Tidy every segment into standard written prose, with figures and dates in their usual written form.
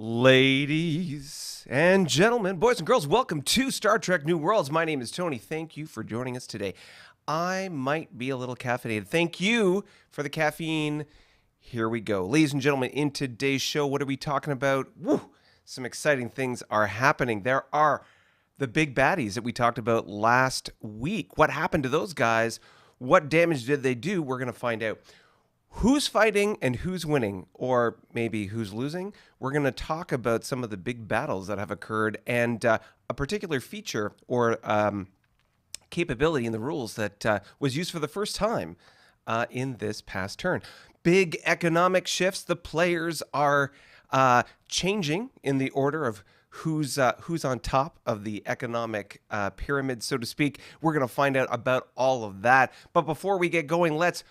Ladies and gentlemen, boys and girls, welcome to Star Trek New Worlds. My name is Tony. Thank you for joining us today. I might be a little caffeinated. Thank you for the caffeine. Here we go. Ladies and gentlemen, in today's show, what are we talking about? Woo! Some exciting things are happening. There are the Big Baddies that we talked about last week. What happened to those guys? What damage did they do? We're going to find out. Who's fighting and who's winning, or maybe who's losing? We're going to talk about some of the big battles that have occurred and a particular feature or capability in the rules that was used for the first time in this past turn. Big economic shifts. The players are changing in the order of who's on top of the economic pyramid, so to speak. We're going to find out about all of that. But before we get going, let's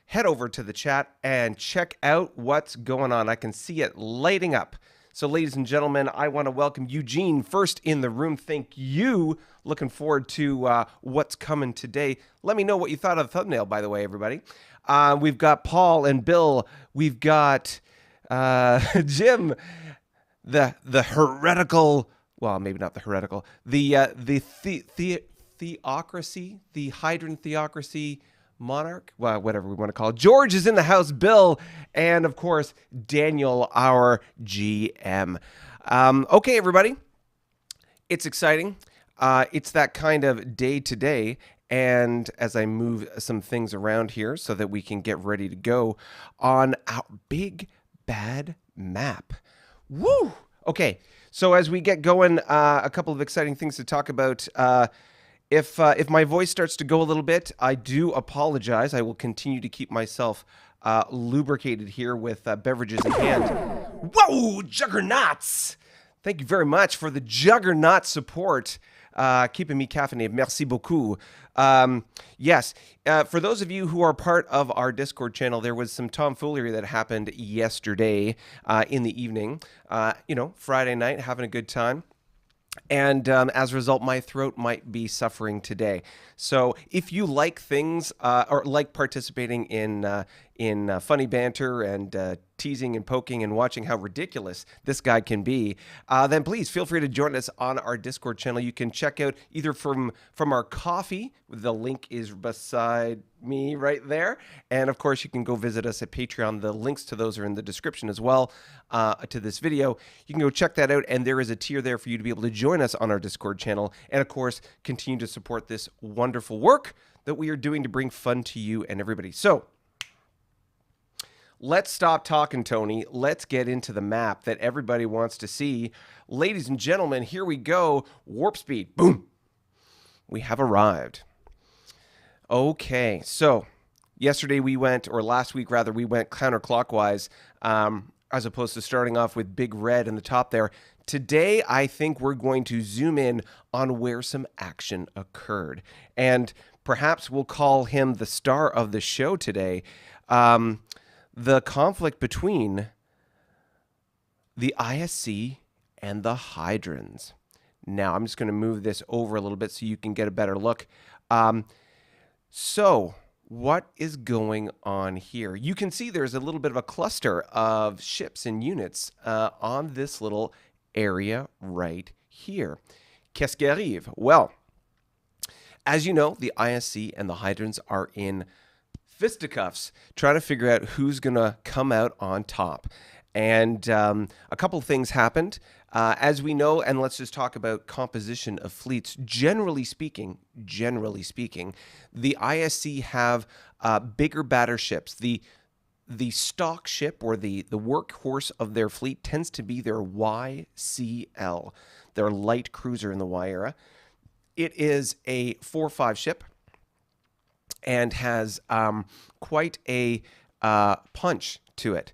head over to the chat and check out what's going on. I can see it lighting up. So, ladies and gentlemen, I want to welcome Eugene first in the room. Thank you. Looking forward to what's coming today. Let me know what you thought of the thumbnail, by the way, everybody. We've got Paul and Bill. We've got Jim, the heretical. Well, maybe not the heretical. The theocracy, the Hydran theocracy. Monarch, well, whatever we want to call it. George is in the house, Bill, and of course, Daniel, our GM. Okay, everybody, it's exciting. It's that kind of day to day, and as I move some things around here so that we can get ready to go on our big bad map. Woo! Okay, so as we get going, a couple of exciting things to talk about. If my voice starts to go a little bit, I do apologize. I will continue to keep myself lubricated here with beverages in hand. Whoa, juggernauts! Thank you very much for the juggernaut support, keeping me caffeinated. Merci beaucoup. Yes, for those of you who are part of our Discord channel, there was some tomfoolery that happened yesterday in the evening. Friday night, having a good time. And as a result, my throat might be suffering today. So if you like things or like participating in funny banter and teasing and poking and watching how ridiculous this guy can be, then please feel free to join us on our Discord channel. You can check out either from our coffee. The link is beside me right there. And of course, you can go visit us at Patreon. The links to those are in the description as well to this video. You can go check that out. And there is a tier there for you to be able to join us on our Discord channel. And of course, continue to support this wonderful work that we are doing to bring fun to you and everybody. So let's stop talking, Tony. Let's get into the map that everybody wants to see. Ladies and gentlemen, here we go. Warp speed. Boom. We have arrived. Okay, so yesterday we went, or last week rather, we went counterclockwise as opposed to starting off with big red in the top there. Today, I think we're going to zoom in on where some action occurred. And perhaps we'll call him the star of the show today. The conflict between the ISC and the Hydrans. Now, I'm just going to move this over a little bit so you can get a better look. So, what is going on here? You can see there's a little bit of a cluster of ships and units on this little area right here. Qu'est-ce qui arrive? Well, as you know, the ISC and the Hydrans are in fisticuffs, trying to figure out who's going to come out on top. And a couple of things happened. As we know, and let's just talk about composition of fleets. Generally speaking, the ISC have bigger battleships. The stock ship or the workhorse of their fleet tends to be their YCL, their light cruiser in the Y era. It is a 4-5 ship and has quite a punch to it.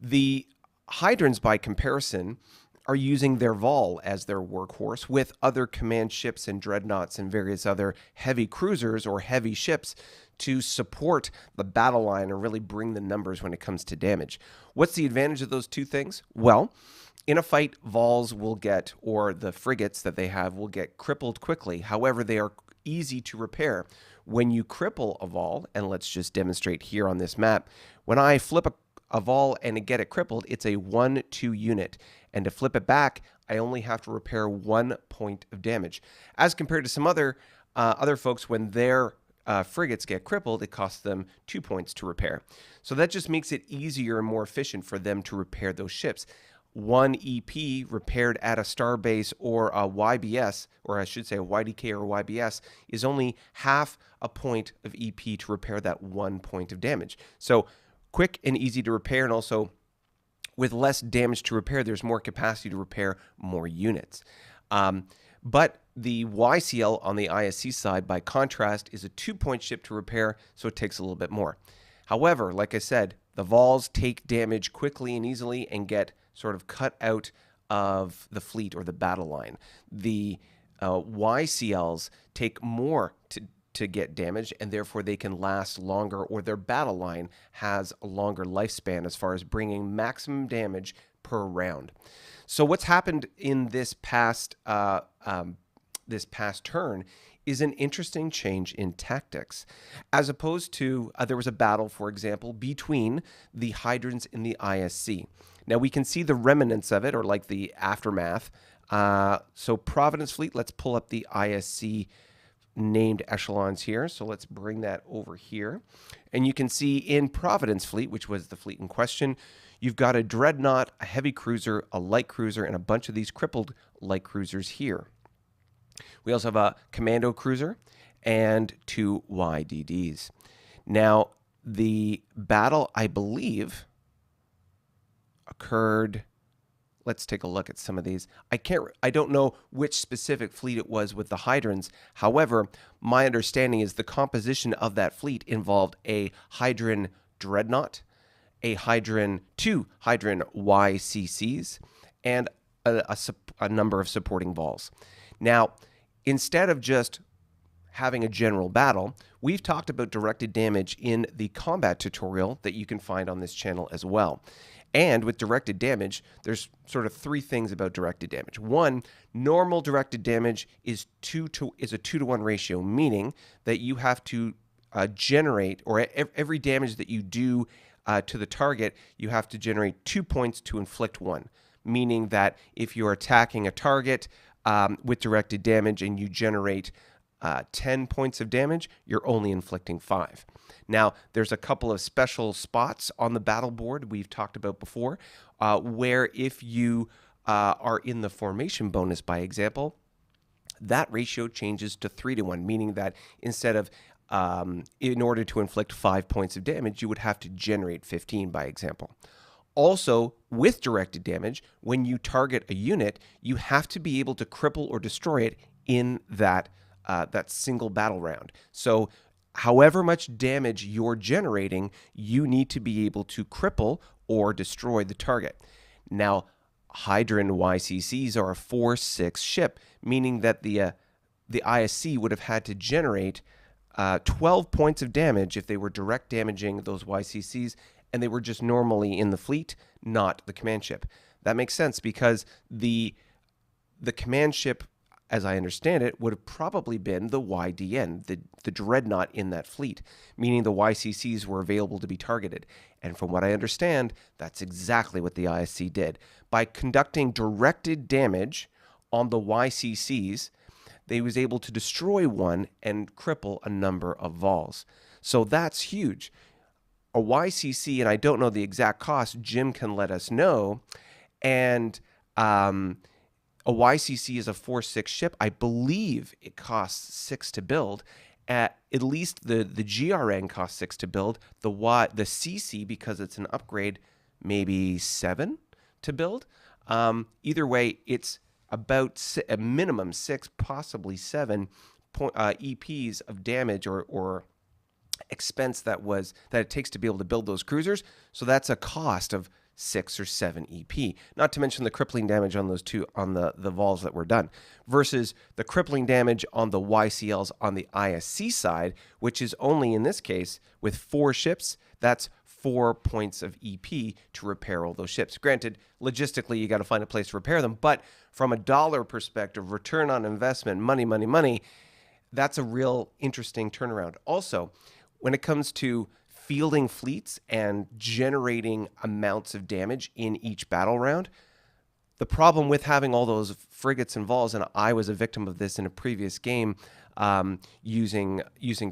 The Hydrans, by comparison, are using their Vol as their workhorse with other command ships and dreadnoughts and various other heavy cruisers or heavy ships to support the battle line and really bring the numbers when it comes to damage. What's the advantage of those two things? Well, in a fight, Vols will get, or the frigates that they have, will get crippled quickly. However, they are easy to repair. When you cripple a Vol, and let's just demonstrate here on this map, when I flip a vol and get it crippled, it's a 1-2 unit. And to flip it back, I only have to repair 1 point of damage. As compared to some other folks, when their frigates get crippled, it costs them 2 points to repair. So that just makes it easier and more efficient for them to repair those ships. 1 EP repaired at a starbase or a YBS, or I should say a YDK or YBS, is only half a point of EP to repair that 1 point of damage. So quick and easy to repair, and also with less damage to repair, there's more capacity to repair more units. But the YCL on the ISC side, by contrast, is a 2-point ship to repair, so it takes a little bit more. However, like I said, the vols take damage quickly and easily and get sort of cut out of the fleet or the battle line. The YCLs take more to get damage, and therefore they can last longer, or their battle line has a longer lifespan as far as bringing maximum damage per round. So what's happened in this past turn is an interesting change in tactics. As opposed to, there was a battle, for example, between the Hydrants and the ISC. Now we can see the remnants of it, or like the aftermath. So Providence Fleet, let's pull up the ISC named echelons here. So let's bring that over here. And you can see in Providence Fleet, which was the fleet in question, you've got a dreadnought, a heavy cruiser, a light cruiser, and a bunch of these crippled light cruisers here. We also have a commando cruiser and 2 YDDs. Now, the battle, I believe, occurred. Let's take a look at some of these. I don't know which specific fleet it was with the Hydrants. However, my understanding is the composition of that fleet involved a Hydran dreadnought, two Hydran YCCs, and a number of supporting vols. Now, instead of just having a general battle, we've talked about directed damage in the combat tutorial that you can find on this channel as well. And with directed damage, there's sort of 3 things about directed damage. One, normal directed damage is a 2-to-1 ratio, meaning that you have to generate, or every damage that you do to the target, you have to generate 2 points to inflict 1. Meaning that if you're attacking a target with directed damage and you generate 10 points of damage, you're only inflicting 5. Now, there's a couple of special spots on the battle board we've talked about before, where if you are in the formation bonus, by example, that ratio changes to 3-to-1, meaning that instead of, in order to inflict 5 points of damage, you would have to generate 15, by example. Also, with directed damage, when you target a unit, you have to be able to cripple or destroy it in that single battle round. So however much damage you're generating, you need to be able to cripple or destroy the target. Now, Hydran YCCs are a 4-6 ship, meaning that the ISC would have had to generate 12 points of damage if they were direct damaging those YCCs, and they were just normally in the fleet, not the command ship. That makes sense because the command ship, as I understand it, would have probably been the YDN, the dreadnought in that fleet, meaning the YCCs were available to be targeted. And from what I understand, that's exactly what the ISC did. By conducting directed damage on the YCCs, they was able to destroy one and cripple a number of vols. So that's huge. A YCC, and I don't know the exact cost, Jim can let us know, and a YCC is a 4-6 ship. I believe it costs 6 to build. At least the GRN costs 6 to build. The CC, because it's an upgrade, maybe 7 to build. Either way, it's about a minimum 6, possibly 7 EPs of damage or expense that it takes to be able to build those cruisers. So that's a cost of 6 or 7 EP, not to mention the crippling damage on those two, on the vols that were done, versus the crippling damage on the YCLs on the ISC side, which is only, in this case, with 4 ships, that's 4 points of EP to repair all those ships. Granted, logistically, you got to find a place to repair them, but from a dollar perspective, return on investment, money, that's a real interesting turnaround. Also, when it comes to fielding fleets and generating amounts of damage in each battle round. The problem with having all those frigates and vols, and I was a victim of this in a previous game, using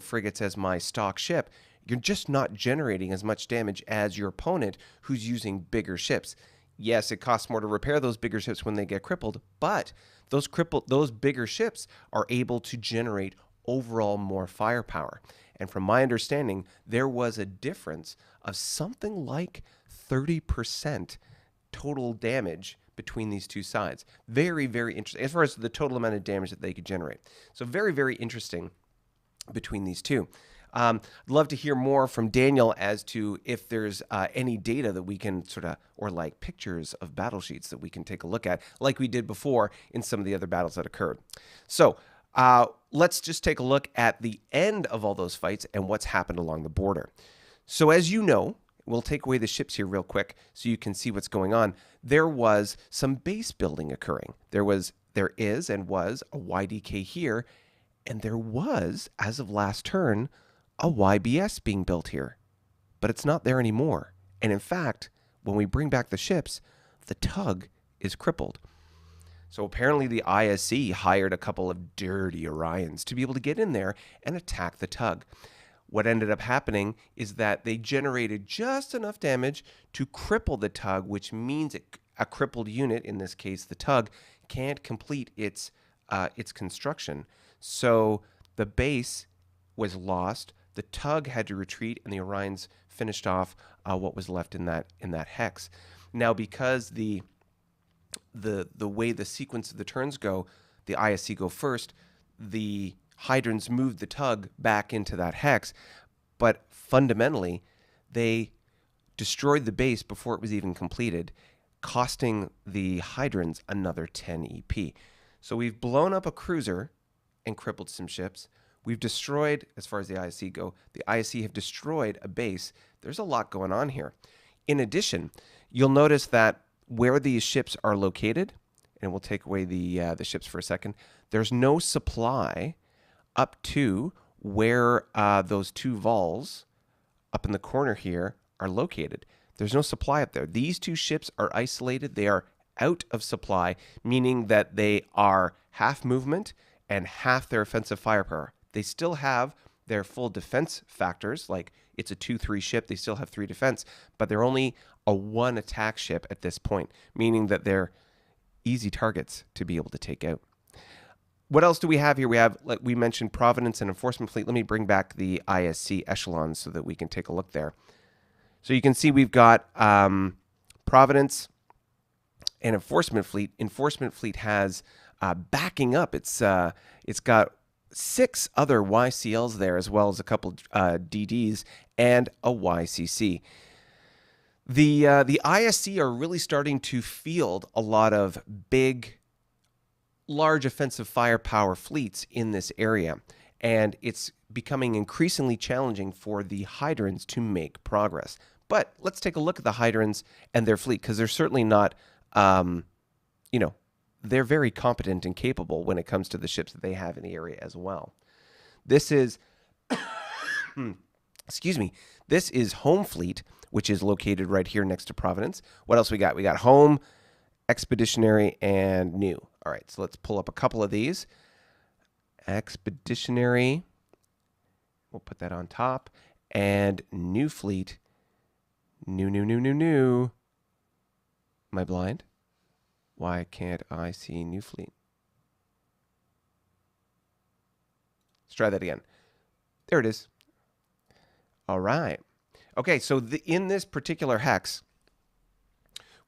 frigates as my stock ship, you're just not generating as much damage as your opponent who's using bigger ships. Yes, it costs more to repair those bigger ships when they get crippled, but those bigger ships are able to generate overall more firepower. And from my understanding, there was a difference of something like 30% total damage between these two sides. Very, very interesting as far as the total amount of damage that they could generate. So very, very interesting between these two. I'd love to hear more from Daniel as to if there's any data that we can or like pictures of battle sheets that we can take a look at, like we did before in some of the other battles that occurred. So let's just take a look at the end of all those fights and what's happened along the border. So as you know, we'll take away the ships here real quick so you can see what's going on. There was some base building occurring. There is and was a YDK here, and there was, as of last turn, a YBS being built here. But it's not there anymore. And in fact, when we bring back the ships, the tug is crippled. So apparently the ISC hired a couple of dirty Orions to be able to get in there and attack the tug. What ended up happening is that they generated just enough damage to cripple the tug, which means a crippled unit, in this case the tug, can't complete its construction. So the base was lost, the tug had to retreat, and the Orions finished off what was left in that hex. Now, because the way the sequence of the turns go, the ISC go first, the Hydrons moved the tug back into that hex, but fundamentally, they destroyed the base before it was even completed, costing the Hydrons another 10 EP. So we've blown up a cruiser and crippled some ships. We've destroyed, as far as the ISC go, the ISC have destroyed a base. There's a lot going on here. In addition, you'll notice that where these ships are located, and we'll take away the ships for a second, there's no supply up to where those two vols up in the corner here are located. There's no supply up there. These two ships are isolated. They are out of supply, meaning that they are half movement and half their offensive firepower. They still have their full defense factors, like it's a 2-3 ship. They still have 3 defense, but they're only a 1 attack ship at this point, meaning that they're easy targets to be able to take out. What else do we have here? We have, like we mentioned, Providence and Enforcement Fleet. Let me bring back the ISC echelons so that we can take a look there. So you can see we've got Providence and Enforcement Fleet. Enforcement Fleet has backing up. It's got 6 other YCLs there, as well as a couple DDs and a YCC. The ISC are really starting to field a lot of large offensive firepower fleets in this area, and it's becoming increasingly challenging for the Hydrons to make progress. But let's take a look at the Hydrons and their fleet, because they're certainly not, they're very competent and capable when it comes to the ships that they have in the area as well. This is, excuse me, this is Home Fleet, which is located right here next to Providence. What else we got? We got Home, Expeditionary, and New. All right, so let's pull up a couple of these. Expeditionary, we'll put that on top, and New Fleet. New. Am I blind? Why can't I see New Fleet? Let's try that again. There it is. All right. Okay, so in this particular hex,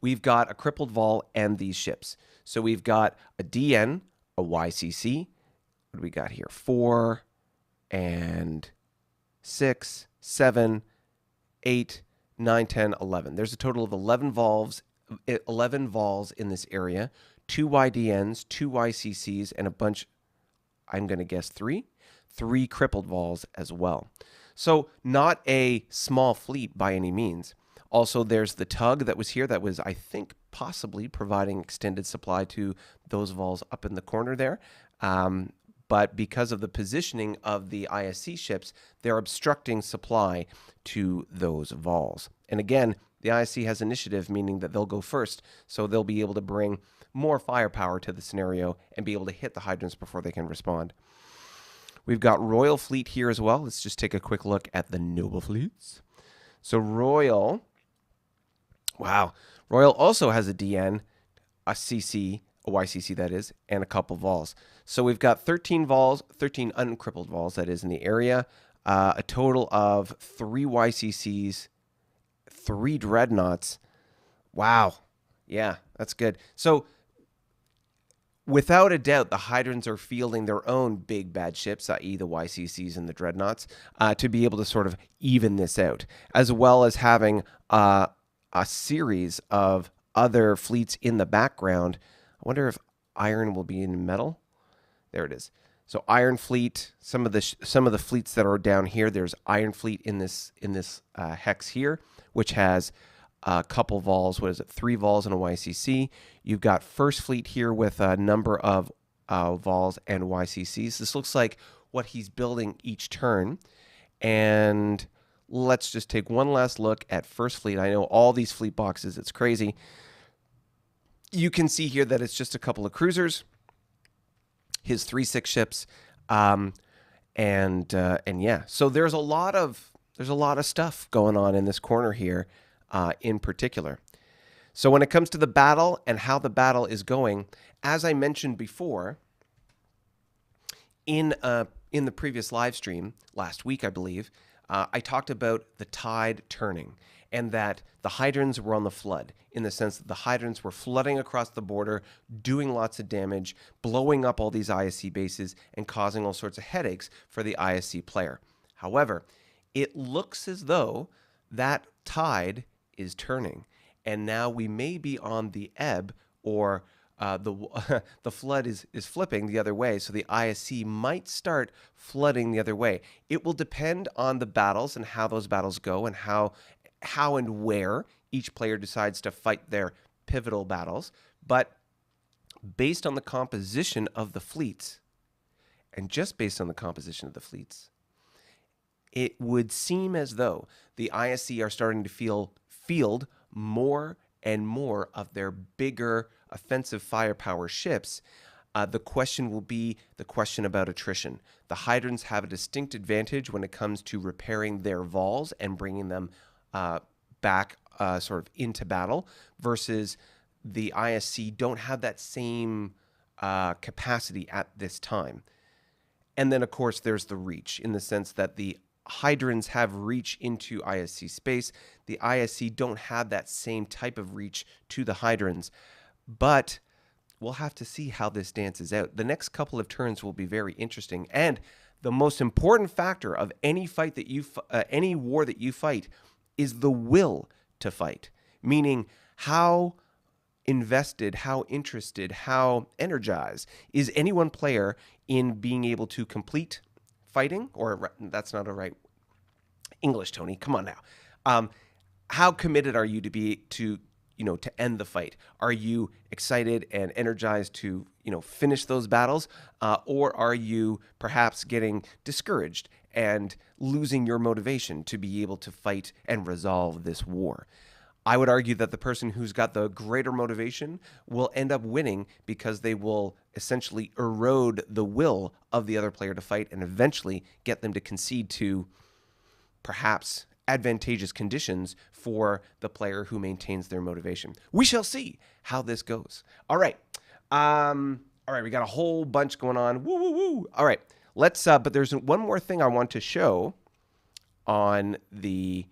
we've got a crippled vol and these ships. So we've got a DN, a YCC. What do we got here? 4 and 6, 7, 8, 9, 10, 11. There's a total of 11 vols in this area, 2 YDNs, 2 YCCs, and a bunch, I'm going to guess 3 crippled vols as well. So not a small fleet by any means. Also, there's the tug that was here that was, I think, possibly providing extended supply to those vols up in the corner there. but because of the positioning of the ISC ships, they're obstructing supply to those Vols. And again, the ISC has initiative, meaning that they'll go first, so they'll be able to bring more firepower to the scenario and be able to hit the hydrants before they can respond. We've got Royal Fleet here as well. Let's just take a quick look at the Noble Fleets. So Royal, wow. Royal also has a DN, a CC, a YCC that is, and a couple Vols. So we've got 13 Vols, 13 uncrippled Vols that is in the area, a total of 3 YCCs, 3 Dreadnoughts. Wow. Yeah, that's good. So without a doubt, the Hydrants are fielding their own big bad ships, i.e. the YCCs and the Dreadnoughts, to be able to sort of even this out, as well as having a series of other fleets in the background. I wonder if Iron will be in metal. There it is. So Iron Fleet, some of the fleets that are down here. There's Iron Fleet in this hex here, which has a couple Vols. What is it? 3 Vols and a YCC. You've got First Fleet here with a number of Vols and YCCs. This looks like what he's building each turn. And let's just take one last look at First Fleet. I know all these fleet boxes. It's crazy. You can see here that it's just a couple of cruisers, his 3-6 ships, and yeah. So there's a lot of stuff going on in this corner here, in particular. So when it comes to the battle and how the battle is going, as I mentioned before, in the previous live stream last week, I believe, I talked about the tide turning and that the Hydrants were on the flood, in the sense that the Hydrants were flooding across the border, doing lots of damage, blowing up all these ISC bases, and causing all sorts of headaches for the ISC player. However, it looks as though that tide is turning, and now we may be on the ebb, or the flood is flipping the other way, so the ISC might start flooding the other way. It will depend on the battles and how those battles go, and how and where each player decides to fight their pivotal battles. But based on the composition of the fleets, and just based on the composition of the fleets, it would seem as though the ISC are starting to field more and more of their bigger offensive firepower ships. The question will be the question about attrition. The Hydrants have a distinct advantage when it comes to repairing their Vols and bringing them back sort of into battle, versus the ISC don't have that same capacity at this time. And then, of course, there's the reach, in the sense that the Hydrants have reach into ISC space. The ISC don't have that same type of reach to the Hydrants, but we'll have to see how this dances out. The next couple of turns will be very interesting, and the most important factor of any fight that any war that you fight is the will to fight, meaning how invested, how interested, how energized is any one player in being able to complete fighting, or that's not a right English, Tony. Come on now. How committed are you to end the fight? Are you excited and energized to, finish those battles? Or are you perhaps getting discouraged and losing your motivation to be able to fight and resolve this war? I would argue that the person who's got the greater motivation will end up winning, because they will essentially erode the will of the other player to fight and eventually get them to concede to perhaps advantageous conditions for the player who maintains their motivation. We shall see how this goes. All right. We got a whole bunch going on. Woo, woo, woo. All right. But there's one more thing I want to show on the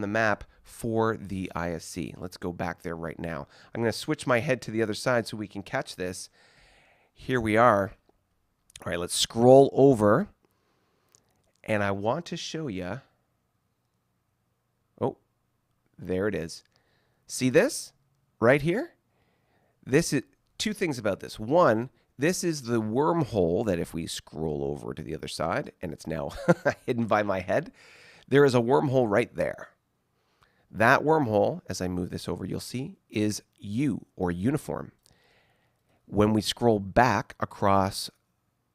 map for the ISC. Let's go back there right now. I'm going to switch my head to the other side so we can catch this. Here we are. All right, let's scroll over. And I want to show you. Oh, there it is. See this right here? This is two things about this. One, this is the wormhole that if we scroll over to the other side, and it's now hidden by my head, there is a wormhole right there. That wormhole, as I move this over, you'll see, is U, or uniform. When we scroll back across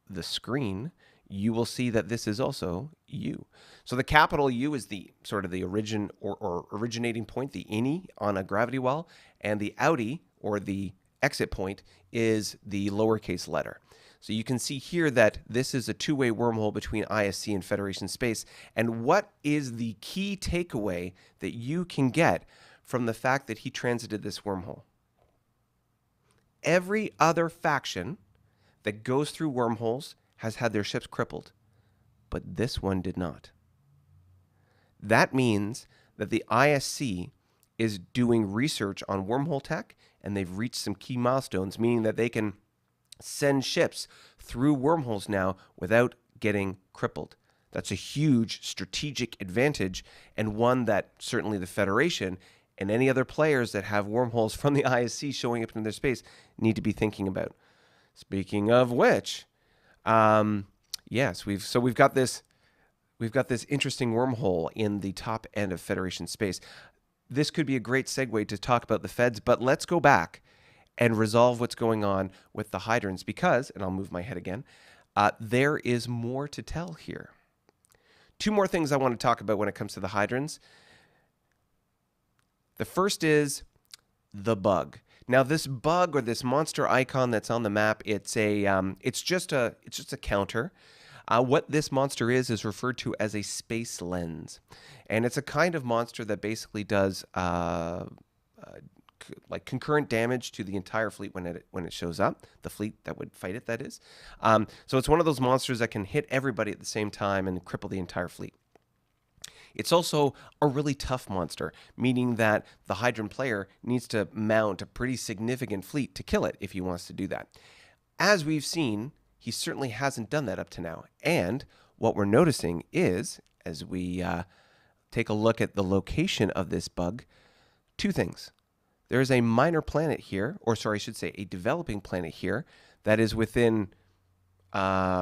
the screen, you will see that this is also U. So the capital U is the sort of the origin or originating point, the innie on a gravity well, and the outie or the exit point is the lowercase letter. So you can see here that this is a two-way wormhole between ISC and Federation space. And what is the key takeaway that you can get from the fact that he transited this wormhole? Every other faction that goes through wormholes has had their ships crippled, but this one did not. That means that the ISC is doing research on wormhole tech, and they've reached some key milestones, meaning that they can send ships through wormholes now without getting crippled. That's a huge strategic advantage, and one that certainly the Federation and any other players that have wormholes from the ISC showing up in their space need to be thinking about. Speaking of which, yes, we've got this interesting wormhole in the top end of Federation space. This could be a great segue to talk about the Feds, but let's go back and resolve what's going on with the hydrants because, and I'll move my head again, there is more to tell here. Two more things I want to talk about when it comes to the hydrants. The first is the bug. Now, this bug or this monster icon that's on the map, it's just a counter. What this monster is referred to as a space lens, and it's a kind of monster that basically does like concurrent damage to the entire fleet when it shows up. The fleet that would fight it, that is. So it's one of those monsters that can hit everybody at the same time and cripple the entire fleet. It's also a really tough monster, meaning that the Hydrant player needs to mount a pretty significant fleet to kill it if he wants to do that. As we've seen, he certainly hasn't done that up to now. And what we're noticing is, as we take a look at the location of this bug, two things. There is a minor planet here, or sorry, I should say a developing planet here that is within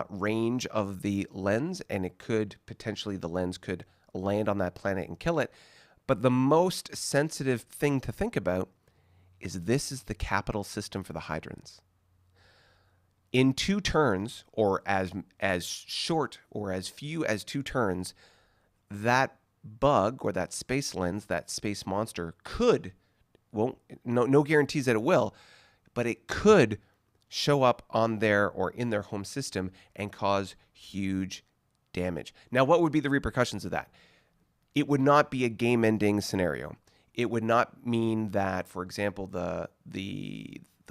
range of the lens, and it could potentially, the lens could land on that planet and kill it. But the most sensitive thing to think about is this is the capital system for the hydrants. In 2 turns, or as short or as few as 2 turns, that bug or that space lens, that space monster no guarantees that it will, but it could show up on their or in their home system and cause huge damage. Now, what would be the repercussions of that? It would not be a game-ending scenario. It would not mean that, for example, the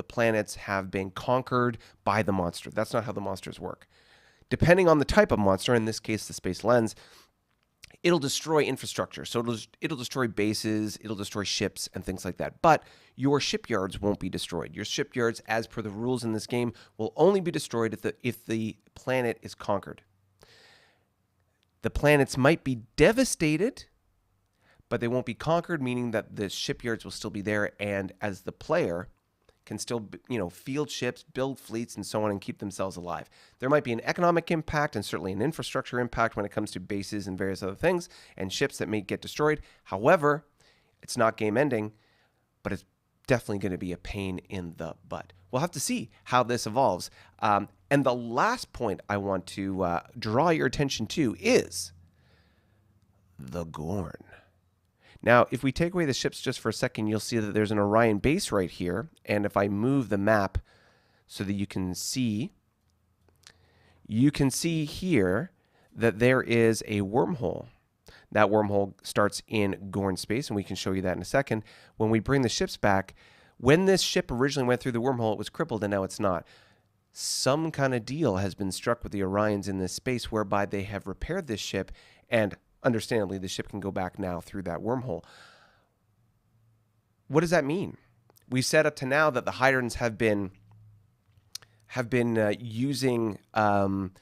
planets have been conquered by the monster. That's not how the monsters work. Depending on the type of monster, in this case the space lens, it'll destroy infrastructure. So it'll destroy bases, it'll destroy ships and things like that. But your shipyards won't be destroyed. Your shipyards, as per the rules in this game, will only be destroyed if the planet is conquered. The planets might be devastated, but they won't be conquered, meaning that the shipyards will still be there, and as the player can still, field ships, build fleets, and so on, and keep themselves alive. There might be an economic impact and certainly an infrastructure impact when it comes to bases and various other things, and ships that may get destroyed. However, it's not game ending, but it's definitely going to be a pain in the butt. We'll have to see how this evolves. And the last point I want to draw your attention to is the Gorn. Now, if we take away the ships just for a second, you'll see that there's an Orion base right here. And if I move the map so that you can see here that there is a wormhole. That wormhole starts in Gorn space, and we can show you that in a second. When we bring the ships back, when this ship originally went through the wormhole, it was crippled, and now it's not. Some kind of deal has been struck with the Orions in this space whereby they have repaired this ship, and understandably, the ship can go back now through that wormhole. What does that mean? We've said up to now that the Hydrants have been using, and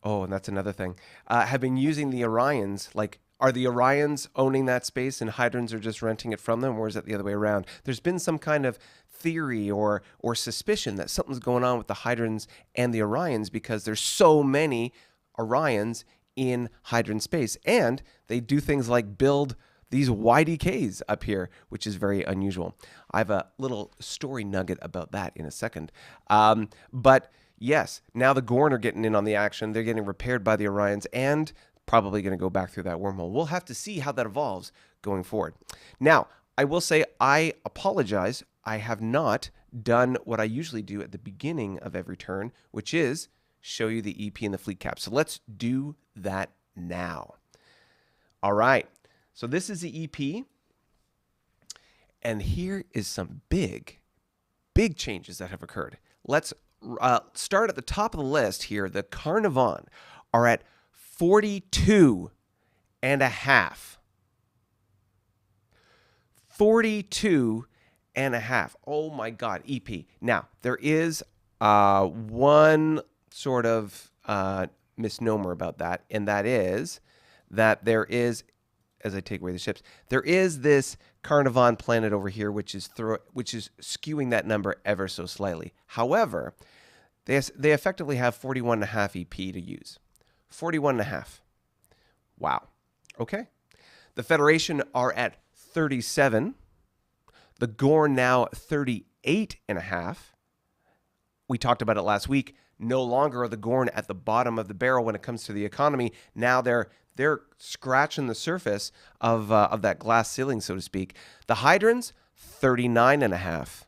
that's another thing, have been using the Orions. Like, are the Orions owning that space and Hydrants are just renting it from them, or is it the other way around? There's been some kind of theory or suspicion that something's going on with the Hydrants and the Orions because there's so many Orions in Hydrant space, and they do things like build these YDKs up here, which is very unusual. I have a little story nugget about that in a second. But yes, now the Gorn are getting in on the action. They're getting repaired by the Orions and probably going to go back through that wormhole. We'll have to see how that evolves going forward. Now, I will say I apologize. I have not done what I usually do at the beginning of every turn, which is show you the EP and the fleet cap. So let's do that now. All right. So this is the EP. And here is some big changes that have occurred. Let's start at the top of the list here. The Carnavan are at 42 and a half. 42 and a half. Oh my God, EP. Now, there is one sort of misnomer about that, and that is that there is, as I take away the ships, there is this Carnavan planet over here, which is skewing that number ever so slightly. However, they effectively have 41 and a half EP to use. 41 and a half. Wow. Okay. The Federation are at 37. The Gorn now 38 and a half. We talked about it last week. No longer are the Gorn at the bottom of the barrel when it comes to the economy. Now they're scratching the surface of that glass ceiling, so to speak. The Hydrons 39 and a half.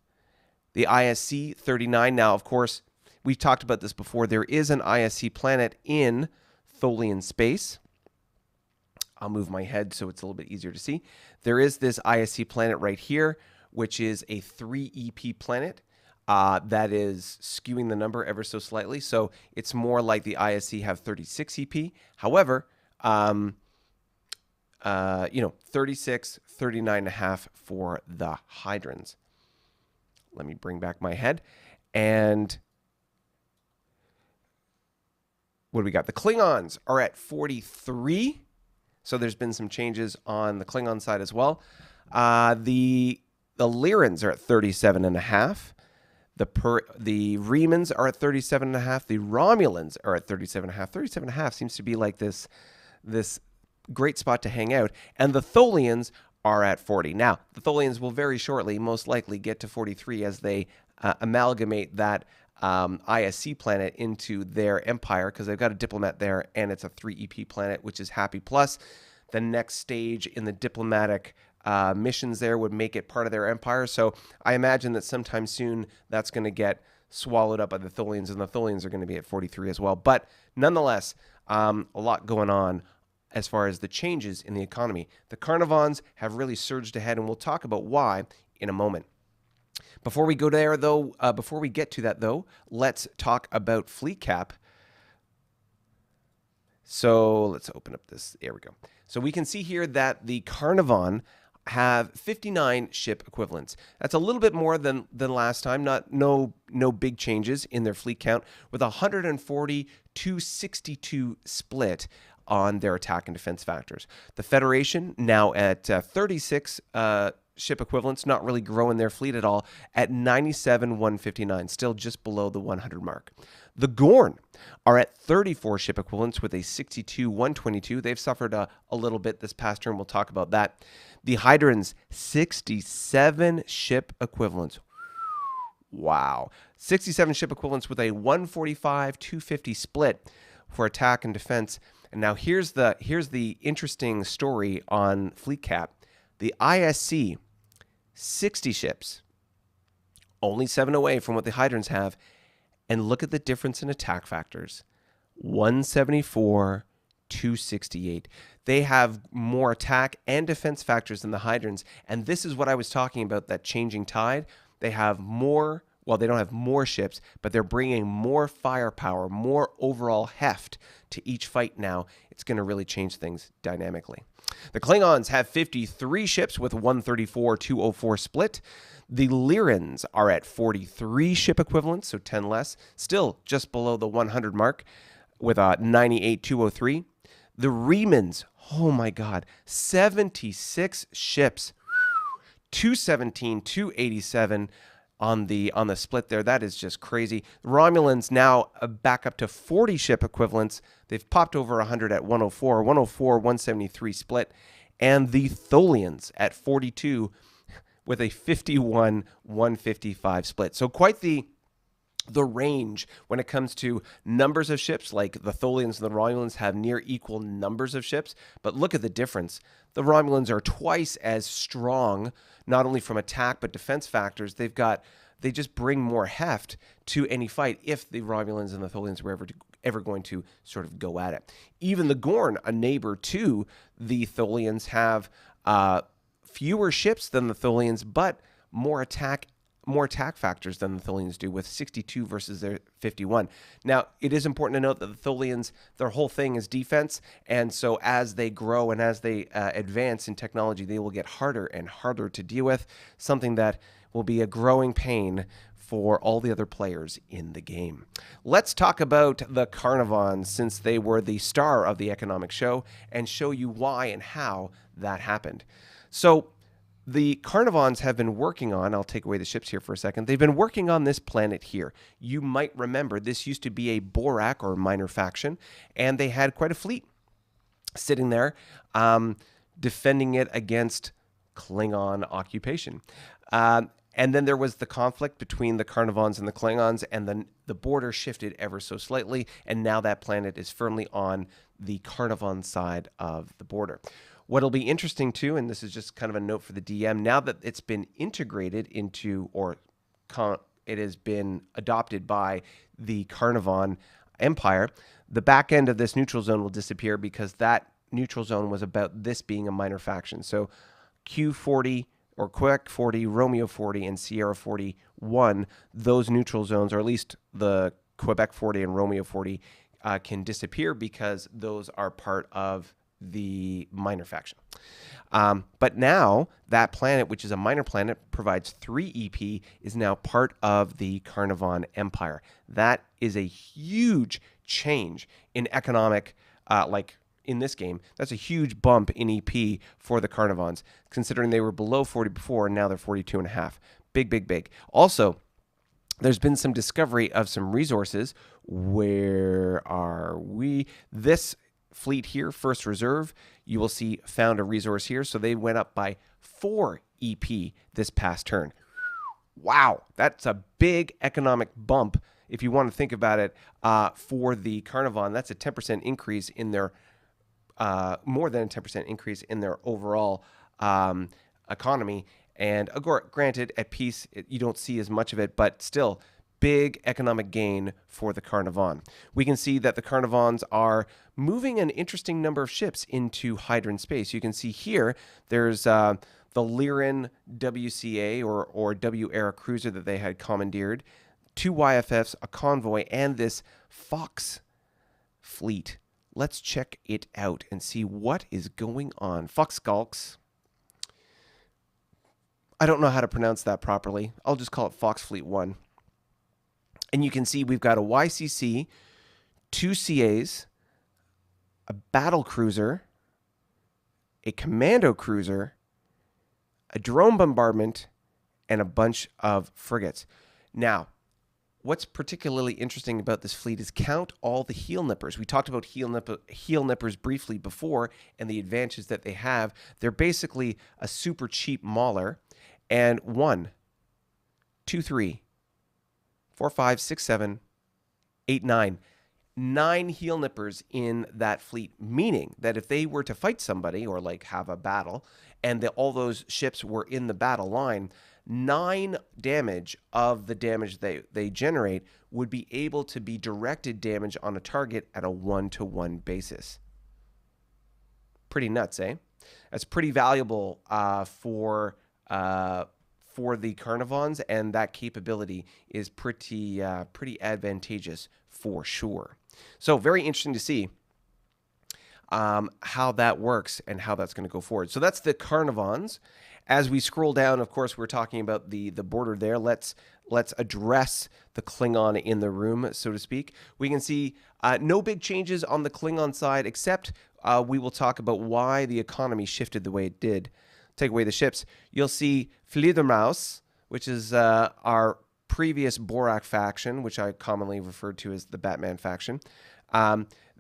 The ISC 39. Now, of course, we've talked about this before. There is an ISC planet in Tholian space. I'll move my head so it's a little bit easier to see. There is this ISC planet right here, which is a 3 EP planet that is skewing the number ever so slightly. So it's more like the ISC have 36 EP. However, 36, 39 and a half for the Hydrons. Let me bring back my head. And what do we got? The Klingons are at 43. So there's been some changes on the Klingon side as well. The Lyrans are at 37 and a half. The Remans are at 37 and a half. The Romulans are at 37 and a half. 37 and a half seems to be like this great spot to hang out. And the Tholians are at 40. Now, the Tholians will very shortly, most likely, get to 43 as they amalgamate that ISC planet into their empire, because they've got a diplomat there, and it's a 3 EP planet, which is happy. Plus, the next stage in the diplomatic missions there would make it part of their empire. So I imagine that sometime soon that's going to get swallowed up by the Tholians, and the Tholians are going to be at 43 as well. But nonetheless, a lot going on as far as the changes in the economy. The Carnavans have really surged ahead, and we'll talk about why in a moment. Before we go there, though, before we get to that, though, let's talk about fleet cap. So let's open up this. There we go. So we can see here that the Carnavan have 59 ship equivalents. That's a little bit more than last time. No big changes in their fleet count, with 140-62 split on their attack and defense factors. The Federation now at 36 ship equivalents, not really growing their fleet at all, at 97-159, still just below the 100 mark. The Gorn are at 34 ship equivalents with a 62-122. They've suffered a little bit this past turn. We'll talk about that. The Hydrons, 67 ship equivalents. Wow. 67 ship equivalents with a 145-250 split for attack and defense. And now here's the interesting story on fleet cap. The ISC, 60 ships, only 7 away from what the Hydrons have. And look at the difference in attack factors. 174, 268. They have more attack and defense factors than the Hydrons. And this is what I was talking about, that changing tide. They have more, well, they don't have more ships, but they're bringing more firepower, more overall heft to each fight now. It's going to really change things dynamically. The Klingons have 53 ships with 134-204 split. The Lyrans are at 43 ship equivalents, so 10 less, still just below the 100 mark with a 98-203. The Remans, oh my God, 76 ships, 217-287 on the split there. That is just crazy. The Romulans now back up to 40 ship equivalents. They've popped over 100 at 104, 173 split. and the Tholians at 42 with a 51-155 split. So quite the range when it comes to numbers of ships. Like the Tholians and the Romulans have near equal numbers of ships, but look at the difference. The Romulans are twice as strong, not only from attack but defense factors. They just bring more heft to any fight if the Romulans and the Tholians were ever going to sort of go at it. Even the Gorn, a neighbor to the Tholians, have fewer ships than the Tholians, but more attack factors than the Tholians do, with 62 versus their 51. Now, it is important to note that the Tholians, their whole thing is defense, and so as they grow and as they advance in technology, they will get harder and harder to deal with, something that will be a growing pain for all the other players in the game. Let's talk about the Carnavans, since they were the star of the economic show, and show you why and how that happened. So the Carnavans have been working on, I'll take away the ships here for a second, they've been working on this planet here. You might remember this used to be a Borak or minor faction, and they had quite a fleet sitting there defending it against Klingon occupation. And then there was the conflict between the Carnavans and the Klingons, and then the border shifted ever so slightly, and now that planet is firmly on the Carnavan side of the border. What'll be interesting too, and this is just kind of a note for the DM, now that it's been integrated into, or it has been adopted by the Carnavan Empire, the back end of this neutral zone will disappear, because that neutral zone was about this being a minor faction. So Q40 or Quebec 40, Romeo 40, and Sierra 41, those neutral zones, or at least the Quebec 40 and Romeo 40, can disappear, because those are part of the minor faction. But now that planet, which is a minor planet, provides 3 EP, is now part of the Carnavan Empire. That is a huge change in economic, in this game. That's a huge bump in EP for the Carnavans, considering they were below 40 before, and now they're 42.5. Big, big, big. Also, there's been some discovery of some resources. Where are we? This fleet here, First Reserve, you will see found a resource here. So they went up by 4 EP this past turn. Wow, that's a big economic bump. If you want to think about it, for the Carnavan, that's a 10% increase in their, more than a 10% increase in their overall economy. And granted, at peace, you don't see as much of it, but still, big economic gain for the Carnavan. We can see that the Carnavans are moving an interesting number of ships into Hydran space. You can see here, there's the Lyran WCA or W-era cruiser that they had commandeered, 2 YFFs, a convoy, and this Fox fleet. Let's check it out and see what is going on. Fox Skulks. I don't know how to pronounce that properly. I'll just call it Fox Fleet 1. And you can see we've got a YCC, 2 CAs, a battle cruiser, a commando cruiser, a drone bombardment, and a bunch of frigates. Now, what's particularly interesting about this fleet is count all the heel nippers. We talked about heel nippers briefly before and the advantages that they have. They're basically a super cheap mauler. And 1, 2, 3, 4, 5, 6, 7, 8, 9. 9 heel nippers in that fleet, meaning that if they were to fight somebody or like have a battle and all those ships were in the battle line, 9 damage of the damage they generate would be able to be directed damage on a target at a 1-to-1 basis. Pretty nuts, eh? That's pretty valuable for the Carnavans, and that capability is pretty advantageous for sure. So very interesting to see how that works and how that's going to go forward. So that's the Carnavans. As we scroll down, of course, we're talking about the border there. Let's address the Klingon in the room, so to speak. We can see no big changes on the Klingon side, except we will talk about why the economy shifted the way it did. Take away the ships. You'll see Fledermaus, which is our previous Borak faction, which I commonly referred to as the Batman faction.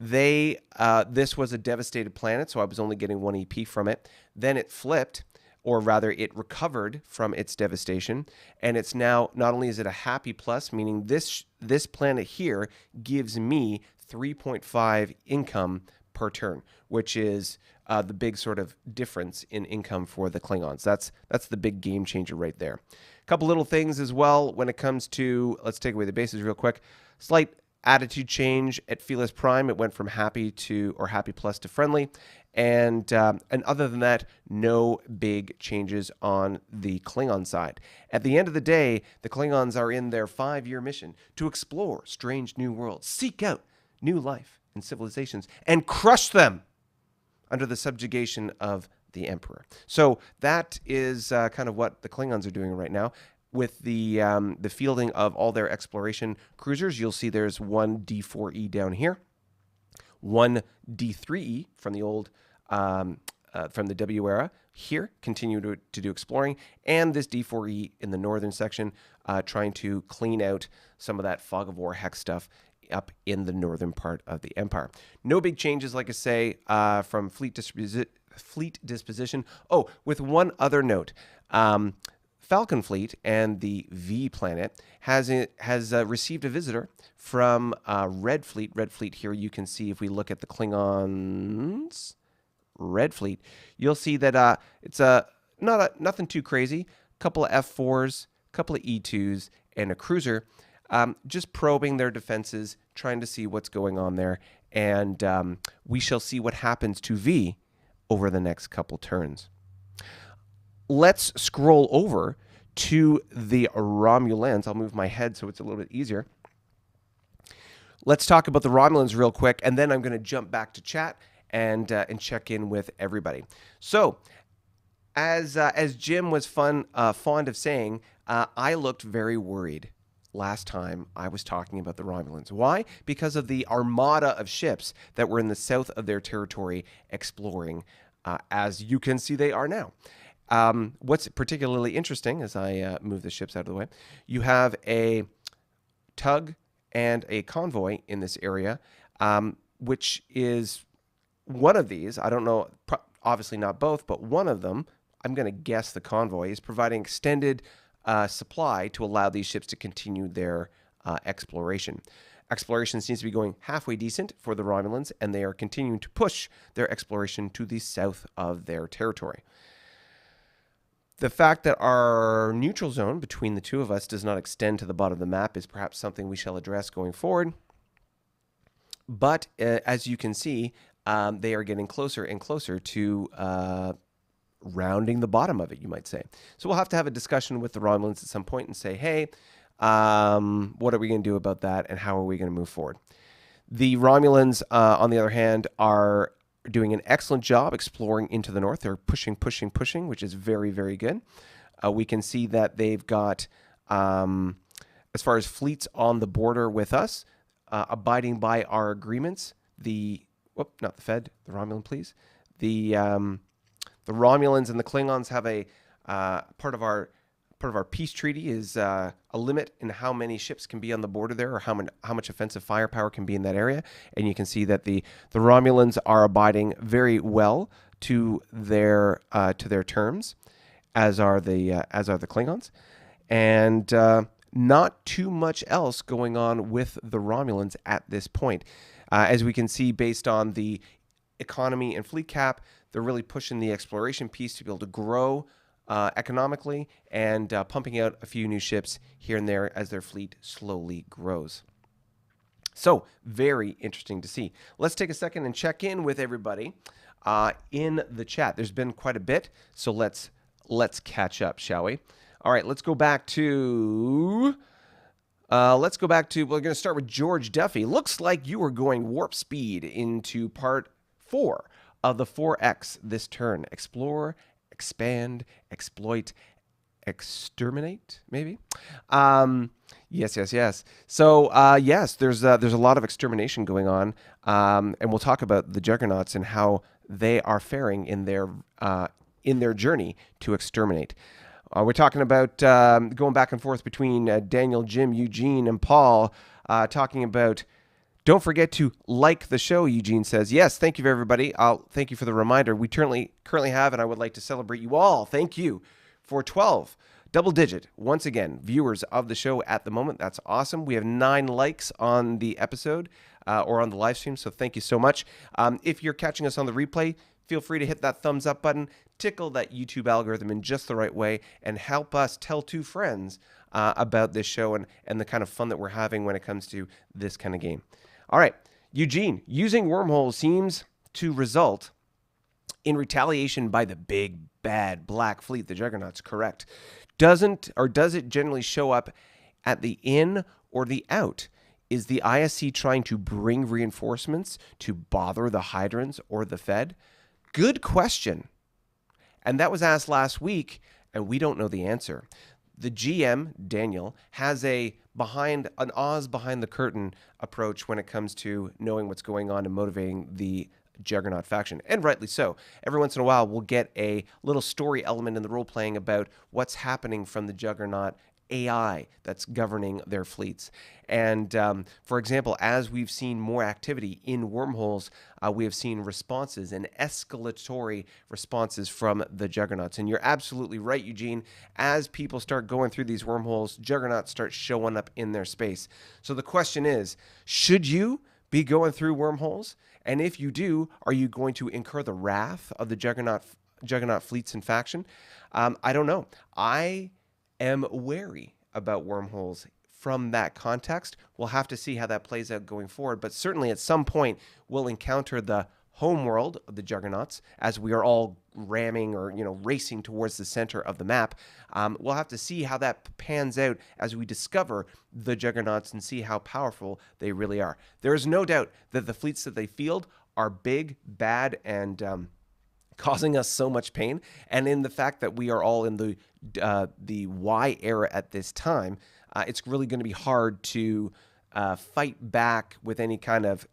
This was a devastated planet, so I was only getting 1 EP from it. Then it flipped, or rather it recovered from its devastation, and it's now, not only is it a happy plus, meaning this planet here gives me 3.5 income per turn, which is the big sort of difference in income for the Klingons. That's the big game changer right there. A couple little things as well when it comes to, let's take away the bases real quick. Slight attitude change at Felis Prime. It went from happy to, or happy plus, to friendly. And other than that, no big changes on the Klingon side. At the end of the day, the Klingons are in their 5-year mission to explore strange new worlds, seek out new life and civilizations, and crush them under the subjugation of the Emperor. So that is kind of what the Klingons are doing right now. With the fielding of all their exploration cruisers, you'll see there's one D4E down here, one D3E from the old from the W era here, continue to do exploring, and this D4E in the northern section, trying to clean out some of that fog of war hex stuff up in the northern part of the Empire. No big changes, like I say, from fleet disposition. Oh, with one other note. Falcon Fleet and the V planet has received a visitor from Red Fleet. Red Fleet here, you can see if we look at the Klingons, Red Fleet, you'll see that it's nothing too crazy. A couple of F4s, a couple of E2s, and a cruiser, just probing their defenses, trying to see what's going on there. And we shall see what happens to V over the next couple turns. Let's scroll over to the Romulans. I'll move my head so it's a little bit easier. Let's talk about the Romulans real quick, and then I'm going to jump back to chat and check in with everybody. So, as Jim was fond of saying, I looked very worried last time I was talking about the Romulans. Why? Because of the armada of ships that were in the south of their territory exploring, as you can see they are now. What's particularly interesting, as I move the ships out of the way, you have a tug and a convoy in this area, which is one of these. I don't know, obviously not both, but one of them, I'm going to guess the convoy, is providing extended supply to allow these ships to continue their exploration. Exploration seems to be going halfway decent for the Romulans, and they are continuing to push their exploration to the south of their territory. The fact that our neutral zone between the two of us does not extend to the bottom of the map is perhaps something we shall address going forward. But as you can see, they are getting closer and closer to rounding the bottom of it, you might say. So we'll have to have a discussion with the Romulans at some point and say, hey, what are we going to do about that, and how are we going to move forward? The Romulans, on the other hand, are doing an excellent job exploring into the north. They're pushing, which is very, very good. We can see that they've got, as far as fleets on the border with us, abiding by our agreements. Not the Fed, the Romulan, please. The Romulans and the Klingons have a part of our peace treaty is a limit in how many ships can be on the border there, or how much offensive firepower can be in that area. And you can see that the Romulans are abiding very well to their terms, as are the Klingons, and not too much else going on with the Romulans at this point. As we can see, based on the economy and fleet cap, they're really pushing the exploration piece to be able to grow economically, and pumping out a few new ships here and there as their fleet slowly grows. So, very interesting to see. Let's take a second and check in with everybody in the chat. There's been quite a bit, so let's catch up, shall we? All right, let's go back to... we're going to start with George Duffy. Looks like you are going warp speed into part 4 of the 4X this turn. Explore, expand, exploit, exterminate, maybe? Yes. So, yes, there's a lot of extermination going on, and we'll talk about the Juggernauts and how they are faring in their journey to exterminate. We're talking about going back and forth between Daniel, Jim, Eugene, and Paul, talking about Don't forget to like the show, Eugene says. Yes, thank you, everybody. Thank you for the reminder. We currently have, and I would like to celebrate you all. Thank you for 12 double-digit, once again, viewers of the show at the moment. That's awesome. We have 9 likes on the episode or on the live stream, so thank you so much. If you're catching us on the replay, feel free to hit that thumbs up button, tickle that YouTube algorithm in just the right way, and help us tell 2 friends about this show and the kind of fun that we're having when it comes to this kind of game. All right, Eugene, using wormholes seems to result in retaliation by the big bad black fleet, the Juggernauts, correct? Does it generally show up at the in or the out? Is the ISC trying to bring reinforcements to bother the Hydrants or the Fed? Good question. And that was asked last week, and we don't know the answer. The GM, Daniel, has an Oz behind the curtain approach when it comes to knowing what's going on and motivating the Juggernaut faction, and rightly so. Every once in a while, we'll get a little story element in the role-playing about what's happening from the Juggernaut AI that's governing their fleets. And for example, as we've seen more activity in wormholes, we have seen responses and escalatory responses from the Juggernauts. And you're absolutely right, Eugene. As people start going through these wormholes, Juggernauts start showing up in their space. So the question is, should you be going through wormholes? And if you do, are you going to incur the wrath of the Juggernaut fleets and faction? I don't know. I am wary about wormholes from that context. We'll have to see how that plays out going forward. But certainly at some point, we'll encounter the home world of the Juggernauts as we are all ramming or racing towards the center of the map. We'll have to see how that pans out as we discover the Juggernauts and see how powerful they really are. There is no doubt that the fleets that they field are big, bad, and causing us so much pain. And in the fact that we are all in the Y era at this time, it's really going to be hard to fight back with any kind of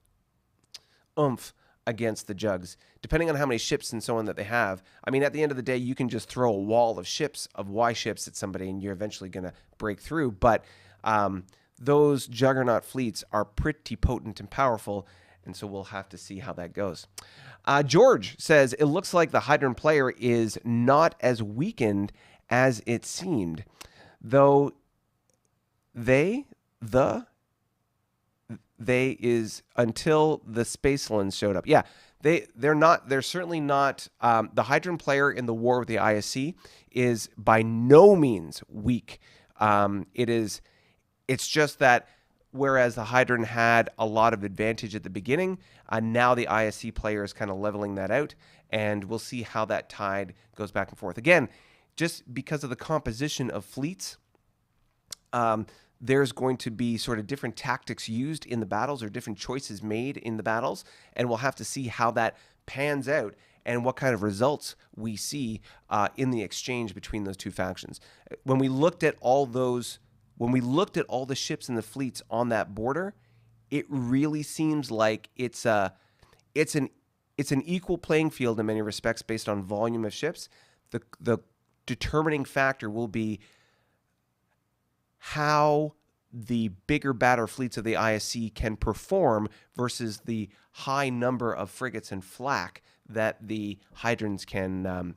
oomph against the Jugs, depending on how many ships and so on that they have. I mean, at the end of the day, you can just throw a wall of ships, of Y ships at somebody, and you're eventually going to break through. But those Juggernaut fleets are pretty potent and powerful, and so we'll have to see how that goes. George says, it looks like the Hydrant player is not as weakened as it seemed, though they is until the Spacelins showed up. Yeah, they're certainly not. The Hydrant player in the war with the ISC is by no means weak. It's just that whereas the Hydrant had a lot of advantage at the beginning, now the ISC player is kind of leveling that out, and we'll see how that tide goes back and forth. Again, just because of the composition of fleets, there's going to be sort of different tactics used in the battles or different choices made in the battles, and we'll have to see how that pans out and what kind of results we see in the exchange between those two factions. When we looked at all the ships and the fleets on that border, it really seems like it's an equal playing field in many respects based on volume of ships. The determining factor will be how the bigger, badder fleets of the ISC can perform versus the high number of frigates and flak that the Hydrants can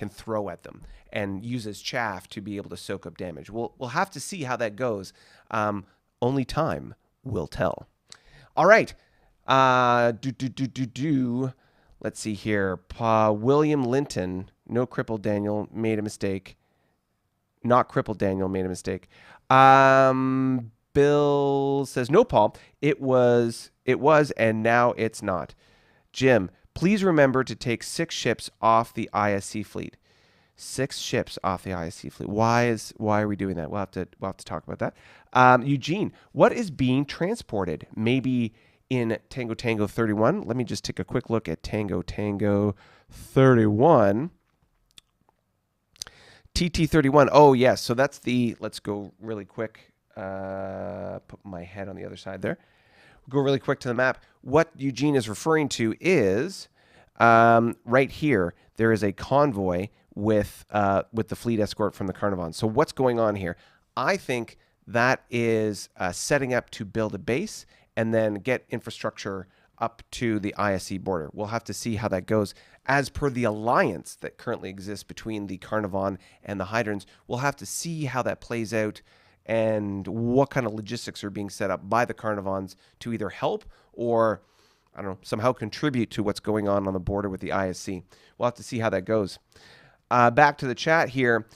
throw at them and use as chaff to be able to soak up damage. We'll have to see how that goes. Only time will tell. All right. Let's see here. William Linton, no crippled Daniel, made a mistake. Not crippled Daniel made a mistake. Bill says, no, Paul, it was, and now it's not. Jim, please remember to take 6 ships off the ISC fleet. 6 ships off the ISC fleet. Why are we doing that? We'll have to talk about that. Eugene, what is being transported? Maybe in Tango Tango 31. Let me just take a quick look at Tango Tango 31. TT31. Oh, yes. So that's let's go really quick. Put my head on the other side there. Go really quick to the map. What Eugene is referring to is right here. There is a convoy with the fleet escort from the Carnavans. So what's going on here? I think that is setting up to build a base, and then get infrastructure up to the ISC border. We'll have to see how that goes. As per the alliance that currently exists between the Carnavan and the Hydrons, we'll have to see how that plays out and what kind of logistics are being set up by the Carnavans to either help or, I don't know, somehow contribute to what's going on the border with the ISC. We'll have to see how that goes. Back to the chat here.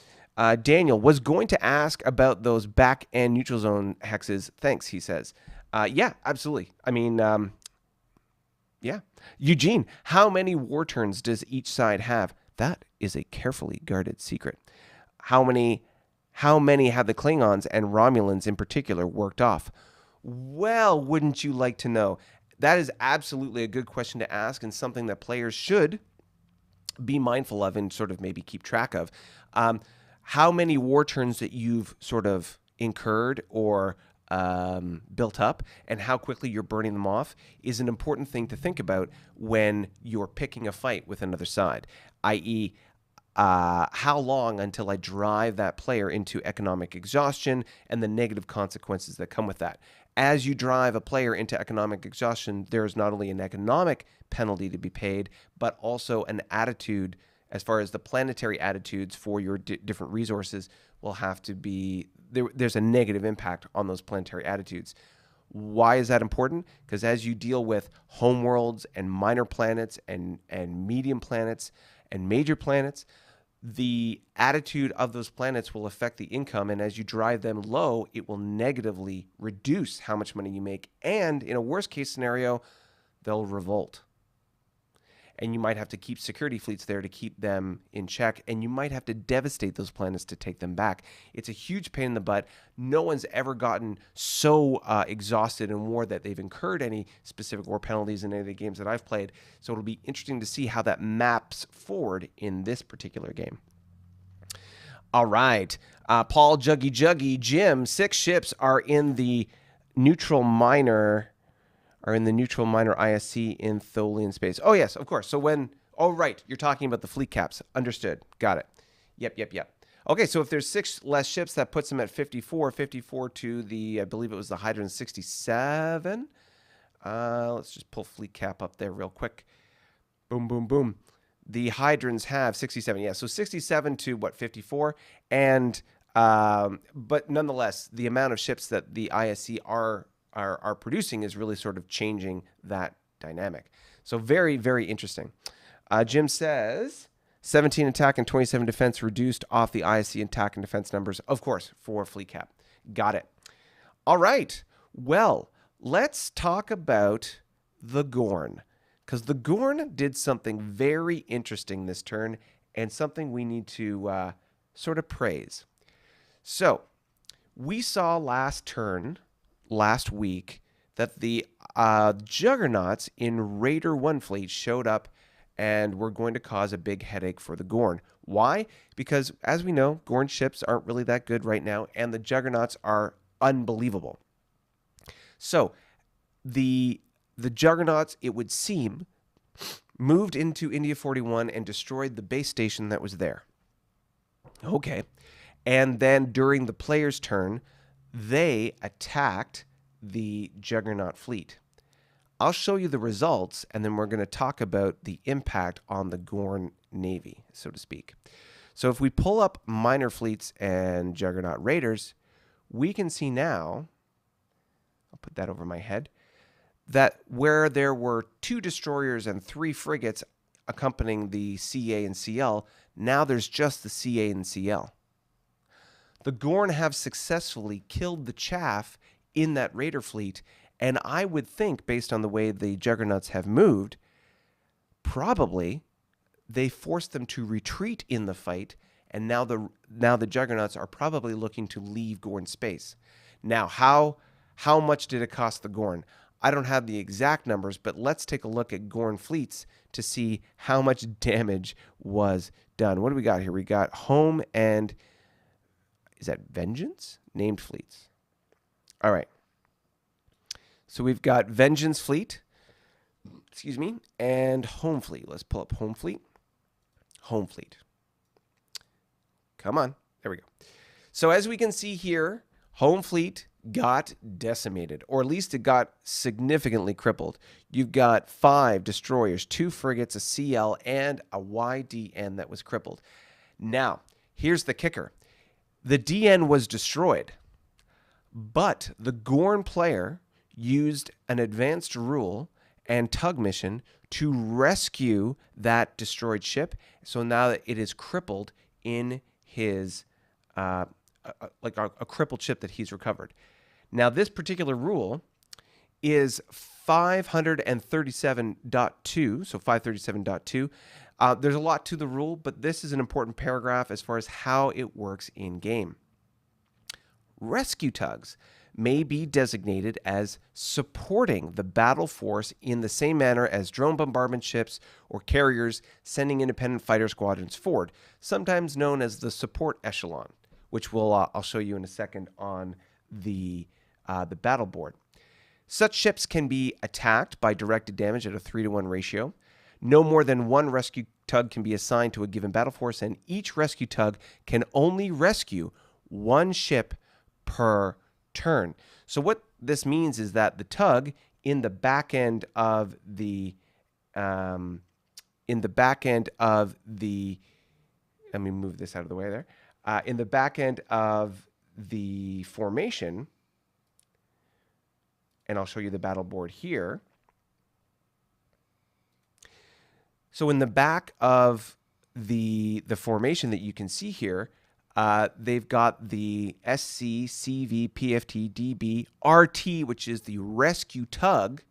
Daniel was going to ask about those back end neutral zone hexes. Thanks, he says. Yeah, absolutely. I mean, yeah. Eugene, how many war turns does each side have? That is a carefully guarded secret. How many have the Klingons and Romulans in particular worked off? Well, wouldn't you like to know? That is absolutely a good question to ask and something that players should be mindful of and sort of maybe keep track of. How many war turns that you've sort of incurred or built up and how quickly you're burning them off is an important thing to think about when you're picking a fight with another side, i.e., how long until I drive that player into economic exhaustion and the negative consequences that come with that. As you drive a player into economic exhaustion, there's not only an economic penalty to be paid, but also an attitude as far as the planetary attitudes for your different resources will have to be, there's a negative impact on those planetary attitudes. Why is that important? Because as you deal with homeworlds and minor planets and medium planets and major planets, the attitude of those planets will affect the income, and as you drive them low, it will negatively reduce how much money you make, and in a worst case scenario, they'll revolt. And you might have to keep security fleets there to keep them in check, and you might have to devastate those planets to take them back. It's a huge pain in the butt. No one's ever gotten so exhausted in war that they've incurred any specific war penalties in any of the games that I've played. So it'll be interesting to see how that maps forward in this particular game. All right. Paul, Juggy, Jim, 6 ships are in the neutral minor ISC in Tholian space. Oh, yes, of course. So right, you're talking about the fleet caps. Understood. Got it. Yep. Okay, so if there's 6 less ships, that puts them at 54 to the, I believe it was the Hydron 67. Let's just pull fleet cap up there real quick. Boom. The Hydrons have 67. Yeah, so 67 to, 54? And, but nonetheless, the amount of ships that the ISC are producing is really sort of changing that dynamic. So very, very interesting. Jim says 17 attack and 27 defense reduced off the ISC attack and defense numbers, of course, for fleet cap. Got it. All right. Well, let's talk about the Gorn, because the Gorn did something very interesting this turn and something we need to sort of praise. So we saw last week that the Juggernauts in Raider 1 fleet showed up and were going to cause a big headache for the Gorn. Why? Because, as we know, Gorn ships aren't really that good right now, and the Juggernauts are unbelievable. So, the Juggernauts, it would seem, moved into India 41 and destroyed the base station that was there. Okay. And then during the player's turn, they attacked the Juggernaut fleet. I'll show you the results, and then we're going to talk about the impact on the Gorn Navy, so to speak. So if we pull up minor fleets and Juggernaut Raiders, we can see now, I'll put that over my head, that where there were 2 destroyers and 3 frigates accompanying the CA and CL, now there's just the CA and CL. The Gorn have successfully killed the chaff in that Raider fleet, and I would think, based on the way the Juggernauts have moved, probably they forced them to retreat in the fight, and now the Juggernauts are probably looking to leave Gorn space. Now, how much did it cost the Gorn? I don't have the exact numbers, but let's take a look at Gorn fleets to see how much damage was done. What do we got here? We got Home and... is that Vengeance? Named fleets. All right. So we've got Vengeance fleet, and Home fleet. Let's pull up Home fleet. Home fleet. Come on. There we go. So as we can see here, Home fleet got decimated, or at least it got significantly crippled. You've got 5 destroyers, 2 frigates, a CL, and a YDN that was crippled. Now, here's the kicker. The DN was destroyed, but the Gorn player used an advanced rule and tug mission to rescue that destroyed ship. So now that it is crippled in his, like a crippled ship that he's recovered. Now, this particular rule is 537.2, so 537.2. There's a lot to the rule, but this is an important paragraph as far as how it works in-game. Rescue tugs may be designated as supporting the battle force in the same manner as drone bombardment ships or carriers sending independent fighter squadrons forward, sometimes known as the support echelon, which I'll show you in a second on the battle board. Such ships can be attacked by directed damage at a 3-to-1 ratio. No more than 1 rescue tug can be assigned to a given battle force, and each rescue tug can only rescue 1 ship per turn. So what this means is that the tug in the back end of the let me move this out of the way there. In the back end of the formation, and I'll show you the battle board here. So in the back of the formation that you can see here, they've got the SC, CV, PFT, DB, RT, which is the rescue tug,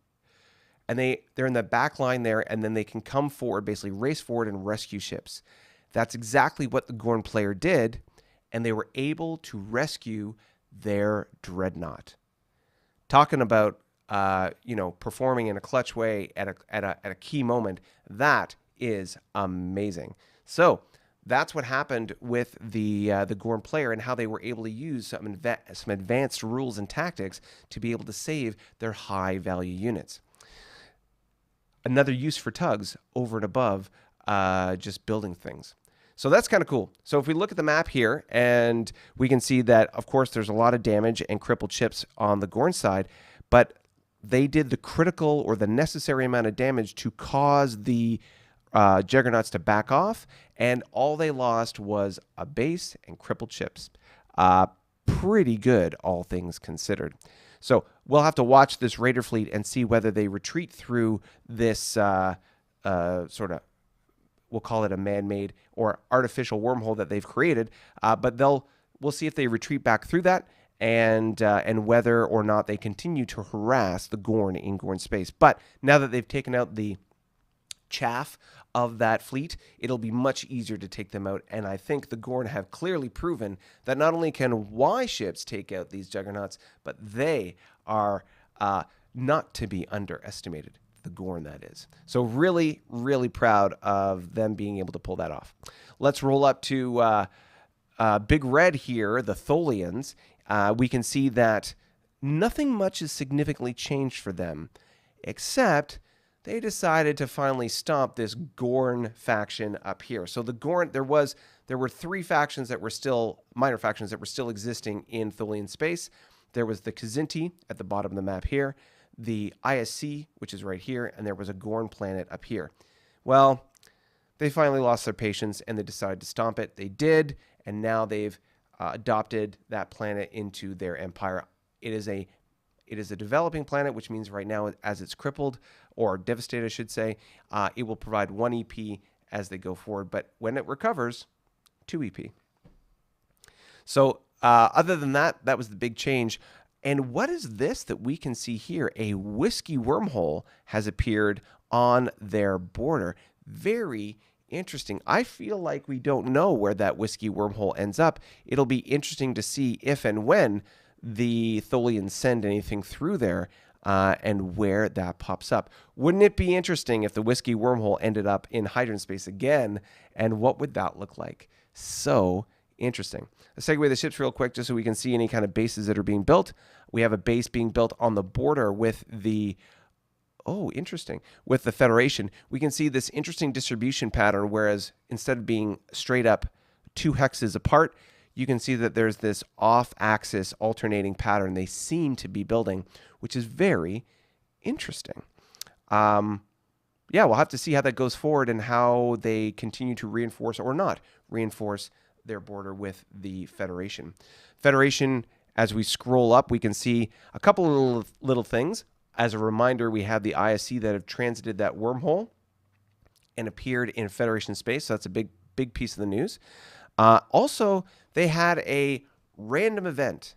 and they're in the back line there, and then they can come forward, basically race forward and rescue ships. That's exactly what the Gorn player did, and they were able to rescue their dreadnought. Talking about performing in a clutch way at a key moment, that is amazing. So that's what happened with the Gorn player and how they were able to use some advanced rules and tactics to be able to save their high value units. Another use for tugs over and above just building things. So that's kind of cool. So if we look at the map here, and we can see that, of course, there's a lot of damage and crippled ships on the Gorn side, but they did the critical or the necessary amount of damage to cause the Juggernauts to back off, and all they lost was a base and crippled ships. Pretty good, all things considered. So we'll have to watch this Raider fleet and see whether they retreat through this sort of, we'll call it a man-made or artificial wormhole that they've created, but we'll see if they retreat back through that, and whether or not they continue to harass the Gorn in Gorn space. But now that they've taken out the chaff of that fleet, it'll be much easier to take them out, and I think the Gorn have clearly proven that not only can Y ships take out these Juggernauts, but they are not to be underestimated. The Gorn, that is. So really, really proud of them being able to pull that off. Let's roll up to Big Red here, the Tholians. We can see that nothing much has significantly changed for them, except they decided to finally stomp this Gorn faction up here. So the Gorn, there were 3 factions that were still, minor factions that were still existing in Tholian space. There was the Kzinti at the bottom of the map here, the ISC, which is right here, and there was a Gorn planet up here. Well, they finally lost their patience and they decided to stomp it. They did, and now they've adopted that planet into their empire. It is a developing planet, which means right now, as it's crippled or devastated, I should say, it will provide 1 EP as they go forward. But when it recovers, 2 EP. So other than that, that was the big change. And what is this that we can see here? A whiskey wormhole has appeared on their border. Very interesting. I feel like we don't know where that whiskey wormhole ends up. It'll be interesting to see if and when the Tholians send anything through there and where that pops up. Wouldn't it be interesting if the whiskey wormhole ended up in hydrant space again? And what would that look like? So interesting. Let's segue the ships real quick just so we can see any kind of bases that are being built. We have a base being built on the border with the, with the Federation. We can see this interesting distribution pattern, whereas instead of being straight up 2 hexes apart, you can see that there's this off-axis alternating pattern they seem to be building, which is very interesting. Yeah, we'll have to see how that goes forward and how they continue to reinforce or not reinforce their border with the Federation. Federation, as we scroll up, we can see a couple of little things. As a reminder, we have the ISC that have transited that wormhole and appeared in Federation space. So that's a big piece of the news. Also, they had a random event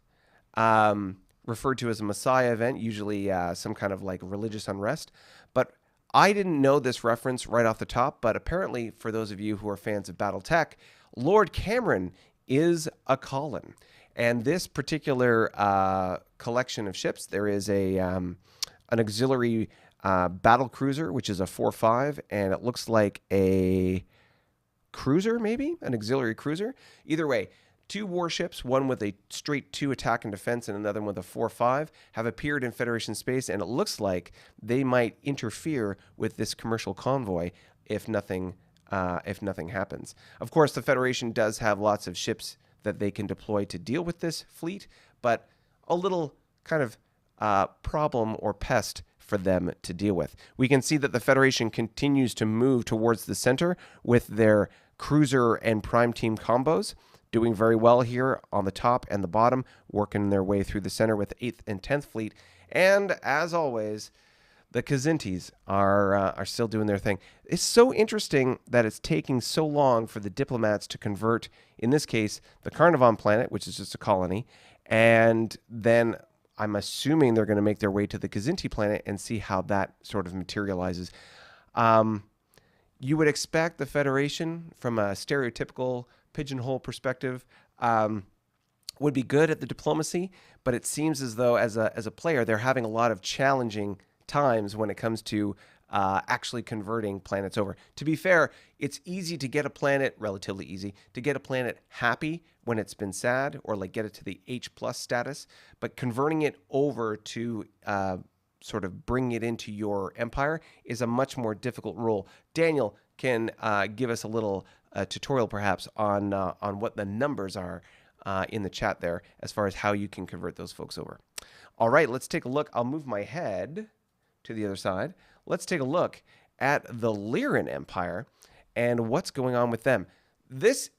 referred to as a Messiah event, usually some kind of like religious unrest. But I didn't know this reference right off the top, but apparently for those of you who are fans of BattleTech, Lord Cameron is a Colin. And this particular collection of ships, there is an auxiliary battle cruiser, which is a 4-5, and it looks like a cruiser, maybe? An auxiliary cruiser? Either way, 2 warships, one with a straight 2 attack and defense and another one with a 4-5, have appeared in Federation space, and it looks like they might interfere with this commercial convoy if nothing happens. Of course, the Federation does have lots of ships that they can deploy to deal with this fleet, but a little kind of problem or pest for them to deal with. We can see that the Federation continues to move towards the center with their cruiser and prime team combos, doing very well here on the top and the bottom, working their way through the center with 8th and 10th Fleet. And as always, the Kzintis are still doing their thing. It's so interesting that it's taking so long for the diplomats to convert, in this case, the Carnavan planet, which is just a colony, and then I'm assuming they're going to make their way to the Kzinti planet and see how that sort of materializes. You would expect the Federation, from a stereotypical pigeonhole perspective, would be good at the diplomacy, but it seems as though as a player, they're having a lot of challenging times when it comes to actually converting planets over. To be fair, it's easy to get a planet, relatively easy, to get a planet happy when it's been sad, or like get it to the H+ status, but converting it over to sort of bring it into your empire is a much more difficult role. Daniel can give us a little tutorial perhaps on what the numbers are in the chat there as far as how you can convert those folks over. All right, let's take a look. I'll move my head to the other side. Let's take a look at the Lyran Empire and what's going on with them. This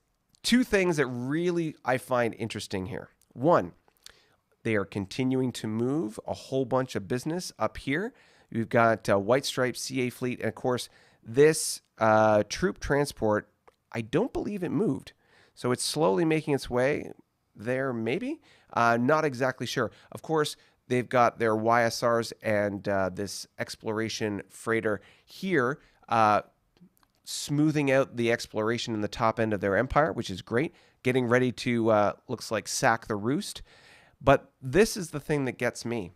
2 things that really I find interesting here. One, they are continuing to move a whole bunch of business up here. We've got White Stripe, CA Fleet, and of course, this troop transport, I don't believe it moved. So it's slowly making its way there, maybe? Not exactly sure. Of course, they've got their YSRs and this exploration freighter here, smoothing out the exploration in the top end of their empire, which is great. Getting ready to, looks like, sack the roost. But this is the thing that gets me.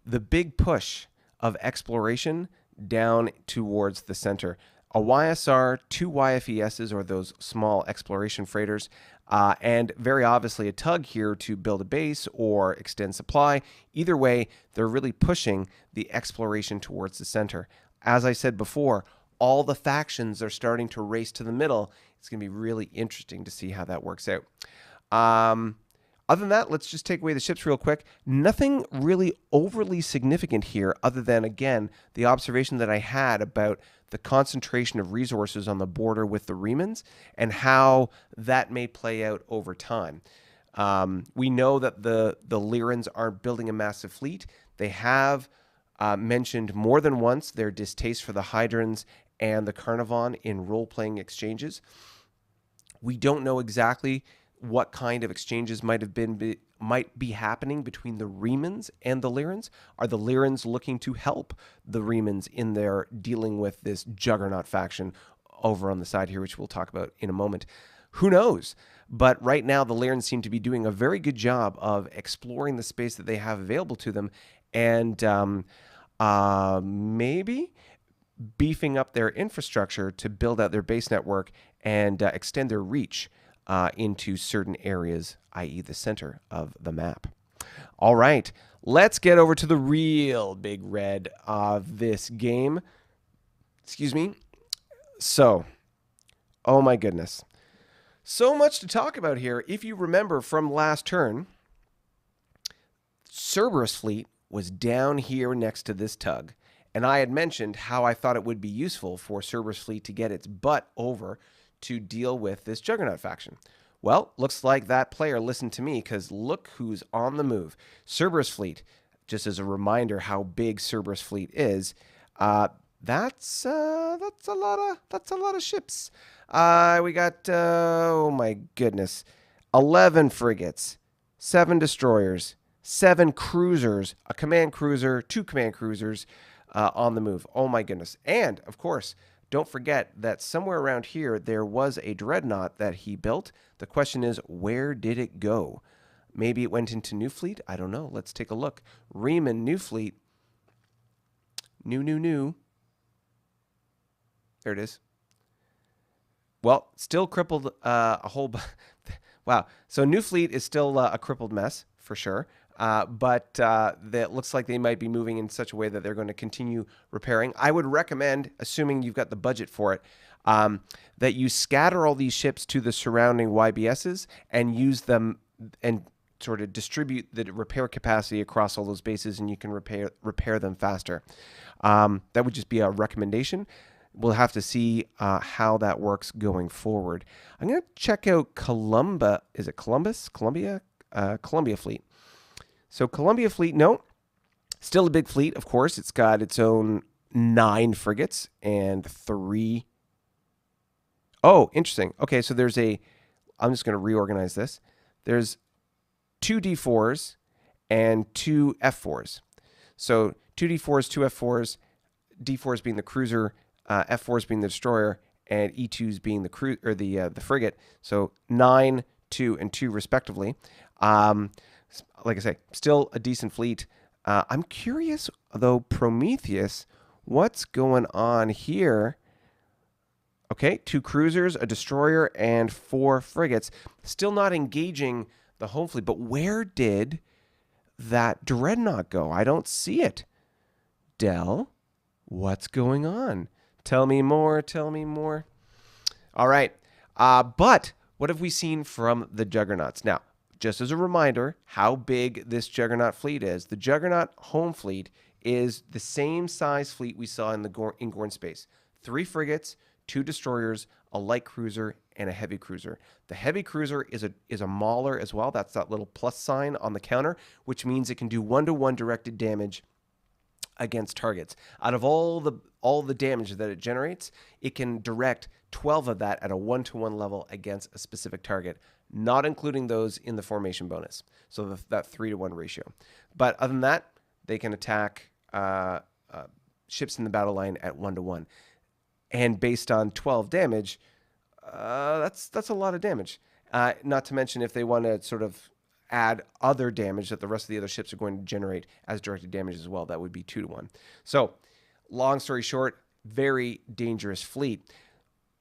The big push of exploration down towards the center. A YSR, 2 YFESs, or those small exploration freighters, and very obviously a tug here to build a base or extend supply. Either way, they're really pushing the exploration towards the center. As I said before, all the factions are starting to race to the middle. It's going to be really interesting to see how that works out. Other than that, let's just take away the ships real quick. Nothing really overly significant here other than, again, the observation that I had about the concentration of resources on the border with the Romulans and how that may play out over time. We know that the Lyrans aren't building a massive fleet. They have mentioned more than once their distaste for the Hydrons and the Carnavan in role-playing exchanges. We don't know exactly what kind of exchanges might be happening between the Romulans and the Lyrans. Are the Lyrans looking to help the Romulans in their dealing with this juggernaut faction over on the side here, which we'll talk about in a moment? Who knows? But right now, the Lyrans seem to be doing a very good job of exploring the space that they have available to them and maybe beefing up their infrastructure to build out their base network and extend their reach into certain areas, i.e. the center of the map. All right, let's get over to the real big red of this game. Excuse me. So, oh my goodness. So much to talk about here. If you remember from last turn, Cerberus Fleet was down here next to this tug. And I had mentioned how I thought it would be useful for Cerberus Fleet to get its butt over to deal with this Juggernaut faction. Well, looks like that player listened to me, because look who's on the move. Cerberus Fleet, just as a reminder how big Cerberus Fleet is, that's a lot of ships. We got oh my goodness, 11 frigates, 7 destroyers, 7 cruisers, a command cruiser, 2 command cruisers on the move. Oh my goodness. And of course, don't forget that somewhere around here there was a dreadnought that he built. The question is, where did it go? Maybe it went into New Fleet? I don't know. Let's take a look. Riemann, New Fleet. New. There it is. Well, still crippled a whole... Wow. So New Fleet is still a crippled mess, for sure. But that looks like they might be moving in such a way that they're going to continue repairing. I would recommend, assuming you've got the budget for it, that you scatter all these ships to the surrounding YBSs and use them and sort of distribute the repair capacity across all those bases, and you can repair them faster. That would just be a recommendation. We'll have to see how that works going forward. I'm going to check out Columbia Fleet. So Columbia Fleet, no, still a big fleet, of course. It's got its own 9 frigates and 3. Oh, interesting. Okay, so there's I'm just going to reorganize this. There's 2 D4s and 2 F4s. So 2 D4s, 2 F4s, D4s being the cruiser, F4s being the destroyer, and E2s being the frigate. So 9, 2, and 2 respectively. Like I say, still a decent fleet. I'm curious, though, Prometheus, what's going on here? Okay, 2 cruisers, a destroyer, and 4 frigates. Still not engaging the home fleet, but where did that dreadnought go? I don't see it. Dell, what's going on? Tell me more, tell me more. All right, but what have we seen from the Juggernauts? Now, just as a reminder how big this Juggernaut fleet is, the Juggernaut home fleet is the same size fleet we saw in the Gorn space. 3 frigates, 2 destroyers, a light cruiser, and a heavy cruiser. The heavy cruiser is a mauler as well. That's that little plus sign on the counter, which means it can do 1-to-1 directed damage against targets. Out of all the damage that it generates, it can direct 12 of that at a 1-to-1 level against a specific target, not including those in the formation bonus. So that 3-to-1 ratio. But other than that, they can attack ships in the battle line at 1-to-1. And based on 12 damage, that's a lot of damage. Not to mention if they want to sort of add other damage that the rest of the other ships are going to generate as directed damage as well, that would be 2-to-1. So, long story short, very dangerous fleet.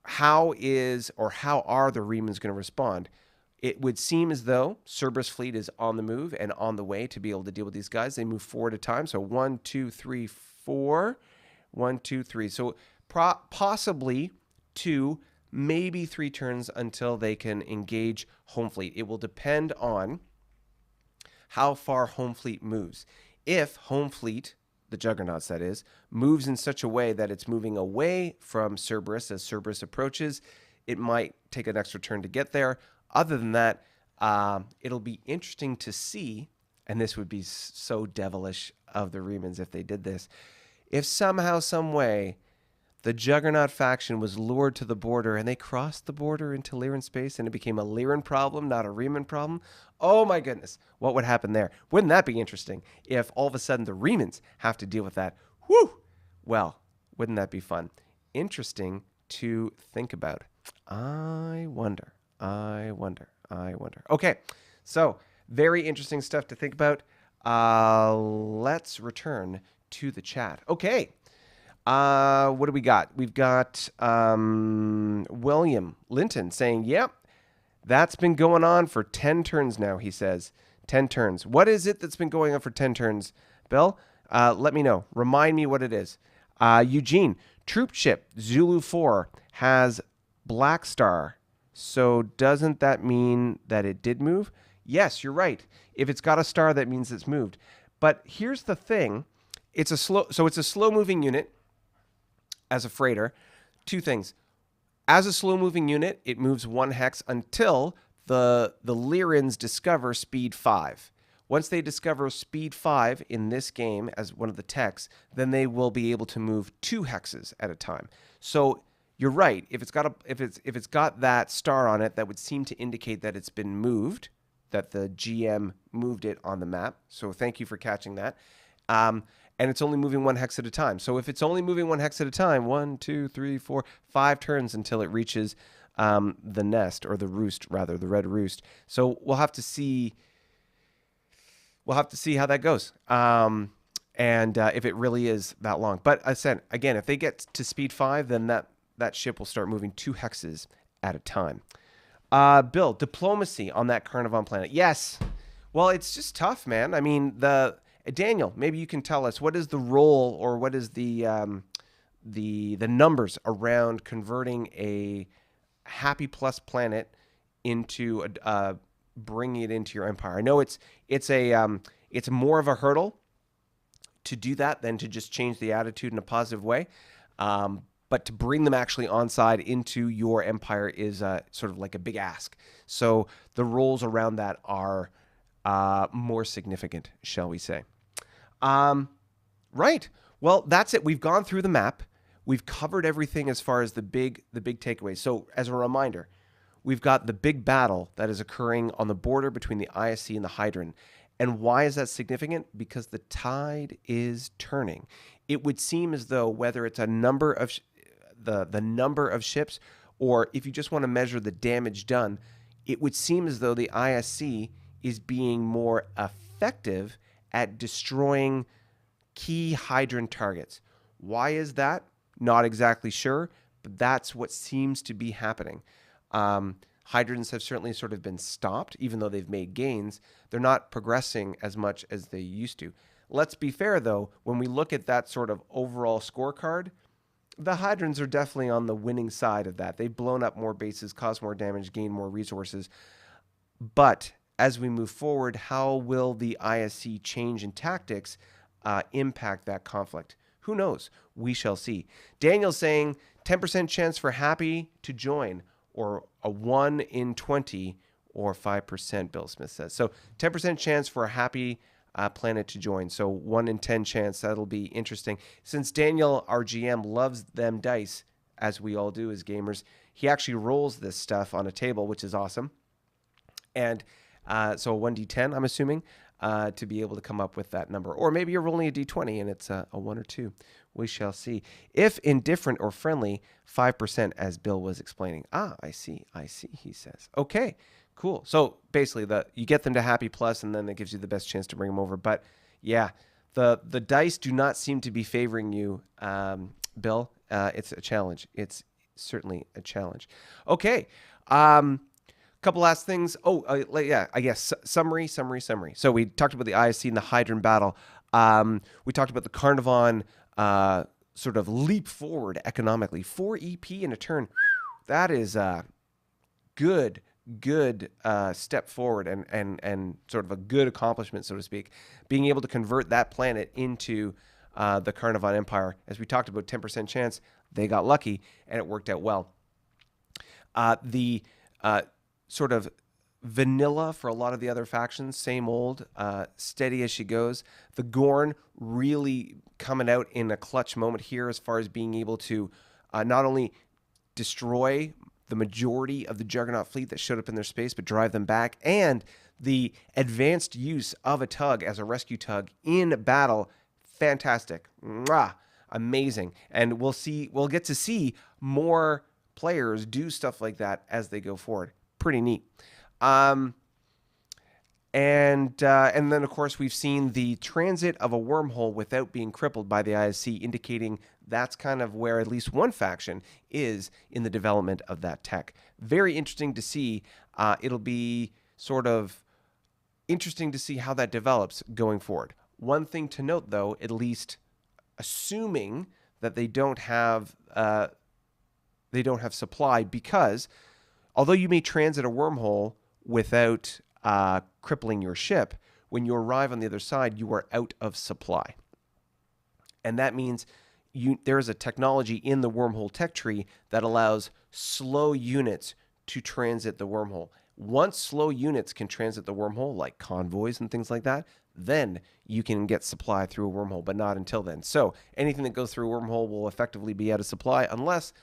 How are the Remans going to respond? It would seem as though Cerberus Fleet is on the move and on the way to be able to deal with these guys. They move 4 at a time. So 1, 2, 3, 4. 1, 2, 3. So possibly 2, maybe 3 turns until they can engage home fleet. It will depend on how far home fleet moves. If home fleet, the Juggernauts that is, moves in such a way that it's moving away from Cerberus as Cerberus approaches, it might take an extra turn to get there. Other than that, it'll be interesting to see, and this would be so devilish of the Remans if they did this, if somehow, some way, the Juggernaut faction was lured to the border and they crossed the border into Lyran space and it became a Lyran problem, not a Reman problem. Oh my goodness, what would happen there? Wouldn't that be interesting if all of a sudden the Remans have to deal with that? Whew! Well, wouldn't that be fun? Interesting to think about. I wonder. Okay, so very interesting stuff to think about. Let's return to the chat. Okay. What do we got? We've got William Linton saying, yep, that's been going on for 10 turns now, he says. 10 turns. What is it that's been going on for 10 turns, Bill? Let me know. Remind me what it is. Eugene, troop ship Zulu 4 has Black Star So doesn't that mean that it did move? Yes, you're right. If it's got a star, that means it's moved. But here's the thing. It's a slow moving unit as a freighter. Two things. As a slow moving unit, it moves 1 hex until the Lyrans discover speed 5. Once they discover speed 5 in this game as one of the techs, then they will be able to move 2 hexes at a time. So you're right. If it's got that star on it, that would seem to indicate that it's been moved, that the GM moved it on the map. So thank you for catching that. And it's only moving 1 hex at a time. So if it's only moving 1 hex at a time, 1, 2, 3, 4, 5 turns until it reaches the nest, or the roost, rather, the red roost. So we'll have to see. We'll have to see how that goes, and if it really is that long. But I said again, if they get to speed 5, then that ship will start moving 2 hexes at a time. Bill, diplomacy on that Carnavan planet. Yes. Well, it's just tough, man. I mean, Daniel, maybe you can tell us what is the role, or what is the numbers around converting a happy plus planet into bringing it into your empire. I know it's more of a hurdle to do that than to just change the attitude in a positive way. But to bring them actually on side into your empire is sort of like a big ask. So the roles around that are more significant, shall we say. Right. Well, that's it. We've gone through the map. We've covered everything as far as the big takeaways. So as a reminder, we've got the big battle that is occurring on the border between the ISC and the Hydran. And why is that significant? Because the tide is turning. It would seem as though, whether it's a number of the number of ships, or if you just want to measure the damage done, it would seem as though the ISC is being more effective at destroying key Hydran targets. Why is that? Not exactly sure, but that's what seems to be happening. Hydrans have certainly sort of been stopped, even though they've made gains. They're not progressing as much as they used to. Let's be fair, though. When we look at that sort of overall scorecard, the Hydrans are definitely on the winning side of that. They've blown up more bases, caused more damage, gained more resources. But as we move forward, how will the ISC change in tactics impact that conflict? Who knows? We shall see. Daniel's saying 10% chance for Happy to join, or a 1 in 20, or 5%, Bill Smith says. So 10% chance for a Happy planet to join. So 1 in 10 chance. That'll be interesting. Since Daniel, our GM, loves them dice, as we all do as gamers, he actually rolls this stuff on a table, which is awesome. And so a 1d10, I'm assuming, to be able to come up with that number. Or maybe you're rolling a d20 and it's a 1 or 2. We shall see. If indifferent or friendly, 5%, as Bill was explaining. I see, he says. Okay, cool. So basically, you get them to Happy Plus, and then that gives you the best chance to bring them over. But yeah, the dice do not seem to be favoring you, Bill. It's a challenge. It's certainly a challenge. Okay. Couple last things. I guess summary. So we talked about the ISC and the Hydran battle. We talked about the Carnavan sort of leap forward economically. 4 EP in a turn. That is a good step forward and sort of a good accomplishment, so to speak. Being able to convert that planet into the Carnavan Empire. As we talked about, 10% chance. They got lucky, and it worked out well. The sort of vanilla for a lot of the other factions, same old, steady as she goes. The Gorn really coming out in a clutch moment here, as far as being able to not only destroy the majority of the Juggernaut fleet that showed up in their space, but drive them back. And the advanced use of a tug as a rescue tug in battle, fantastic. Mwah! Amazing. And we'll get to see more players do stuff like that as they go forward. Pretty neat. And then, of course, we've seen the transit of a wormhole without being crippled by the ISC, indicating that's kind of where at least one faction is in the development of that tech. Very interesting to see. It'll be sort of interesting to see how that develops going forward. One thing to note, though, at least assuming that they don't have supply, because Although you may transit a wormhole without crippling your ship, when you arrive on the other side, you are out of supply. And that means there is a technology in the wormhole tech tree that allows slow units to transit the wormhole. Once slow units can transit the wormhole, like convoys and things like that, then you can get supply through a wormhole, but not until then. So anything that goes through a wormhole will effectively be out of supply unless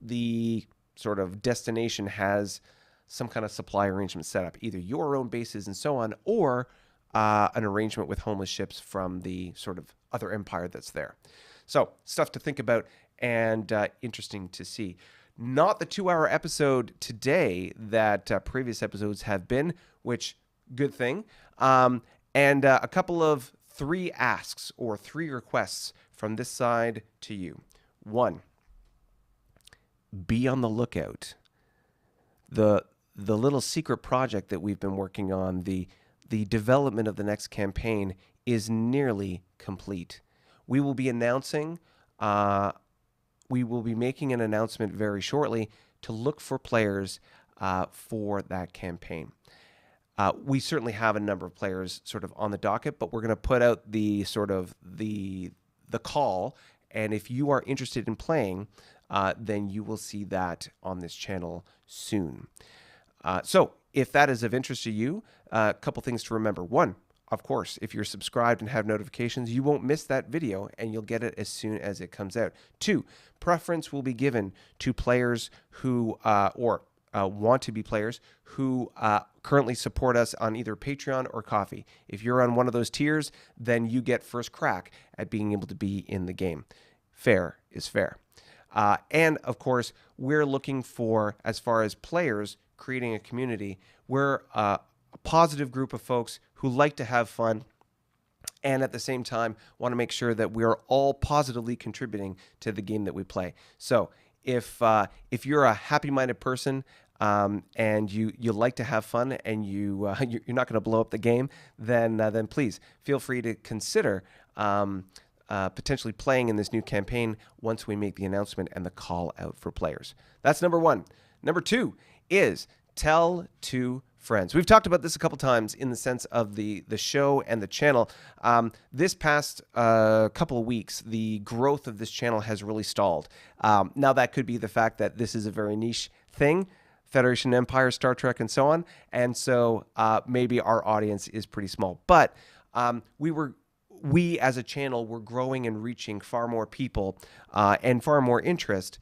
the sort of destination has some kind of supply arrangement set up, either your own bases and so on, or an arrangement with homeless ships from the sort of other empire that's there. So stuff to think about and interesting to see. Not the 2-hour episode today that previous episodes have been, which good thing. And a couple of 3 asks or 3 requests from this side to you. 1, be on the lookout. The little secret project that we've been working on, the development of the next campaign is nearly complete. We will be announcing, we will be making an announcement very shortly to look for players for that campaign. We certainly have a number of players sort of on the docket, but we're going to put out the sort of the call. And if you are interested in playing, then you will see that on this channel soon. So if that is of interest to you, a couple things to remember. 1, of course, if you're subscribed and have notifications, you won't miss that video and you'll get it as soon as it comes out. 2, preference will be given to players who want to be players who currently support us on either Patreon or Ko-fi. If you're on one of those tiers, then you get first crack at being able to be in the game. Fair is fair. And of course, we're looking for, as far as players creating a community, we're a positive group of folks who like to have fun and at the same time want to make sure that we're all positively contributing to the game that we play. So if you're a happy-minded person and you like to have fun and you're not going to blow up the game, then please feel free to consider potentially playing in this new campaign once we make the announcement and the call out for players. That's number 1. Number 2 is tell 2 friends. We've talked about this a couple times in the sense of the show and the channel. This past couple of weeks, the growth of this channel has really stalled. Now that could be the fact that this is a very niche thing, Federation, Empire, Star Trek, and so on. And so maybe our audience is pretty small. But we as a channel were growing and reaching far more people and far more interest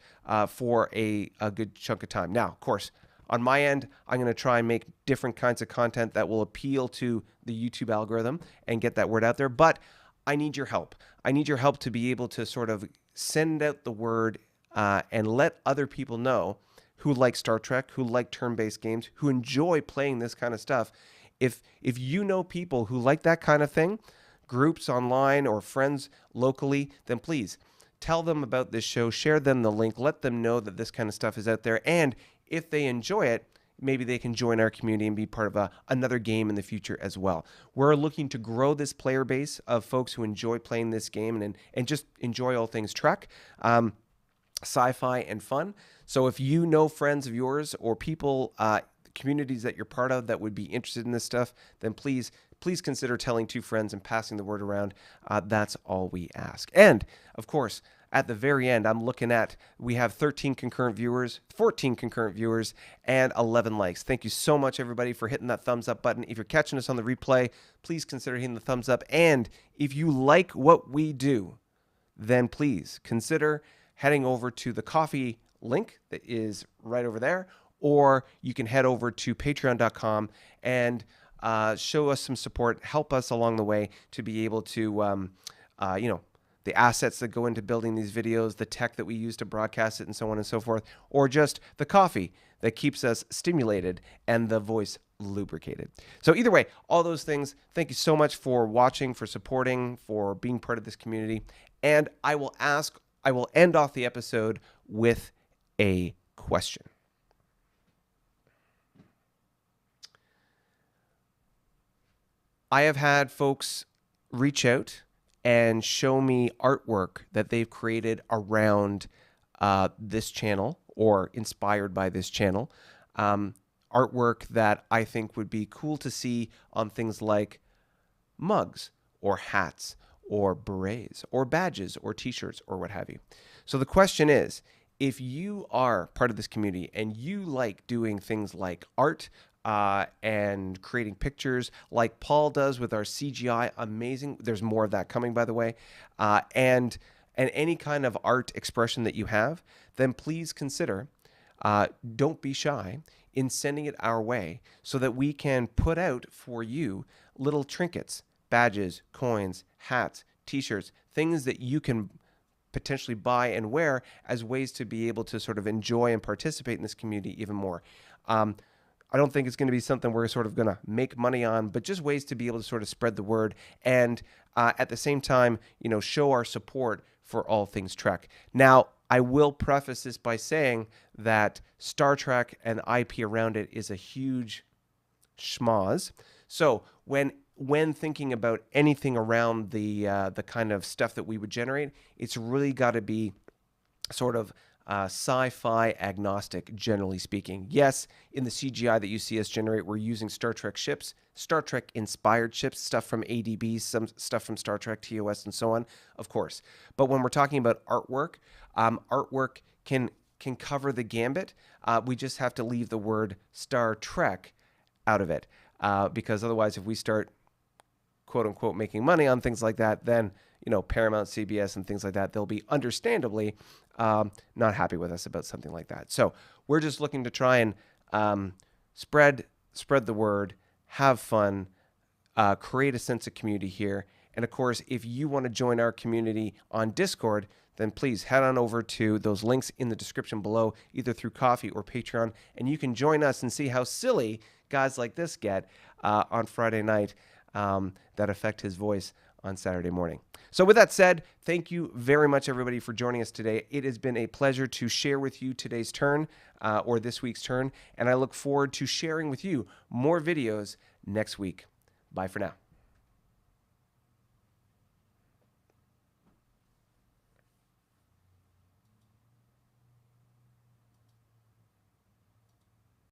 for a good chunk of time. Now, of course, on my end, I'm going to try and make different kinds of content that will appeal to the YouTube algorithm and get that word out there. But I need your help. I need your help to be able to sort of send out the word and let other people know who like Star Trek, who like turn-based games, who enjoy playing this kind of stuff. If you know people who like that kind of thing, groups online or friends locally, then please tell them about this show, share them the link, let them know that this kind of stuff is out there. And if they enjoy it, maybe they can join our community and be part of another game in the future as well. We're looking to grow this player base of folks who enjoy playing this game and just enjoy all things Trek, sci-fi, and fun. So if you know friends of yours or people, communities that you're part of that would be interested in this stuff, then please consider telling 2 friends and passing the word around. That's all we ask. And of course, at the very end, I'm looking at, we have 13 concurrent viewers, 14 concurrent viewers, and 11 likes. Thank you so much, everybody, for hitting that thumbs up button. If you're catching us on the replay, please consider hitting the thumbs up. And if you like what we do, then please consider heading over to the Ko-fi link that is right over there, or you can head over to patreon.com and show us some support, help us along the way to be able to, the assets that go into building these videos, the tech that we use to broadcast it, and so on and so forth, or just the coffee that keeps us stimulated and the voice lubricated. So either way, all those things, thank you so much for watching, for supporting, for being part of this community. And I will end off the episode with a question. I have had folks reach out and show me artwork that they've created around this channel or inspired by this channel. artwork that I think would be cool to see on things like mugs or hats or berets or badges or t-shirts or what have you. So the question is, if you are part of this community and you like doing things like art and creating pictures like Paul does with our CGI, amazing. There's more of that coming, by the way. And any kind of art expression that you have, then please consider, don't be shy in sending it our way so that we can put out for you little trinkets, badges, coins, hats, t-shirts, things that you can potentially buy and wear as ways to be able to sort of enjoy and participate in this community even more. I don't think it's going to be something we're sort of going to make money on, but just ways to be able to sort of spread the word and at the same time, show our support for all things Trek. Now, I will preface this by saying that Star Trek and IP around it is a huge schmoz. So when thinking about anything around the kind of stuff that we would generate, it's really got to be sort of sci-fi agnostic, generally speaking. Yes, in the CGI that you see us generate, we're using Star Trek ships, Star Trek inspired ships, stuff from ADB, some stuff from Star Trek TOS, and so on, of course. But when we're talking about artwork, artwork can cover the gambit. We just have to leave the word Star Trek out of it, because otherwise, if we start quote unquote making money on things like that, then Paramount, CBS, and things like that, they'll be understandably not happy with us about something like that. So we're just looking to try and spread the word, have fun, create a sense of community here. And of course, if you want to join our community on Discord, then please head on over to those links in the description below, either through Coffee or Patreon, and you can join us and see how silly guys like this get on Friday night that affect his voice on Saturday morning. So with that said, thank you very much, everybody, for joining us today. It has been a pleasure to share with you today's turn or this week's turn, and I look forward to sharing with you more videos next week. Bye for now.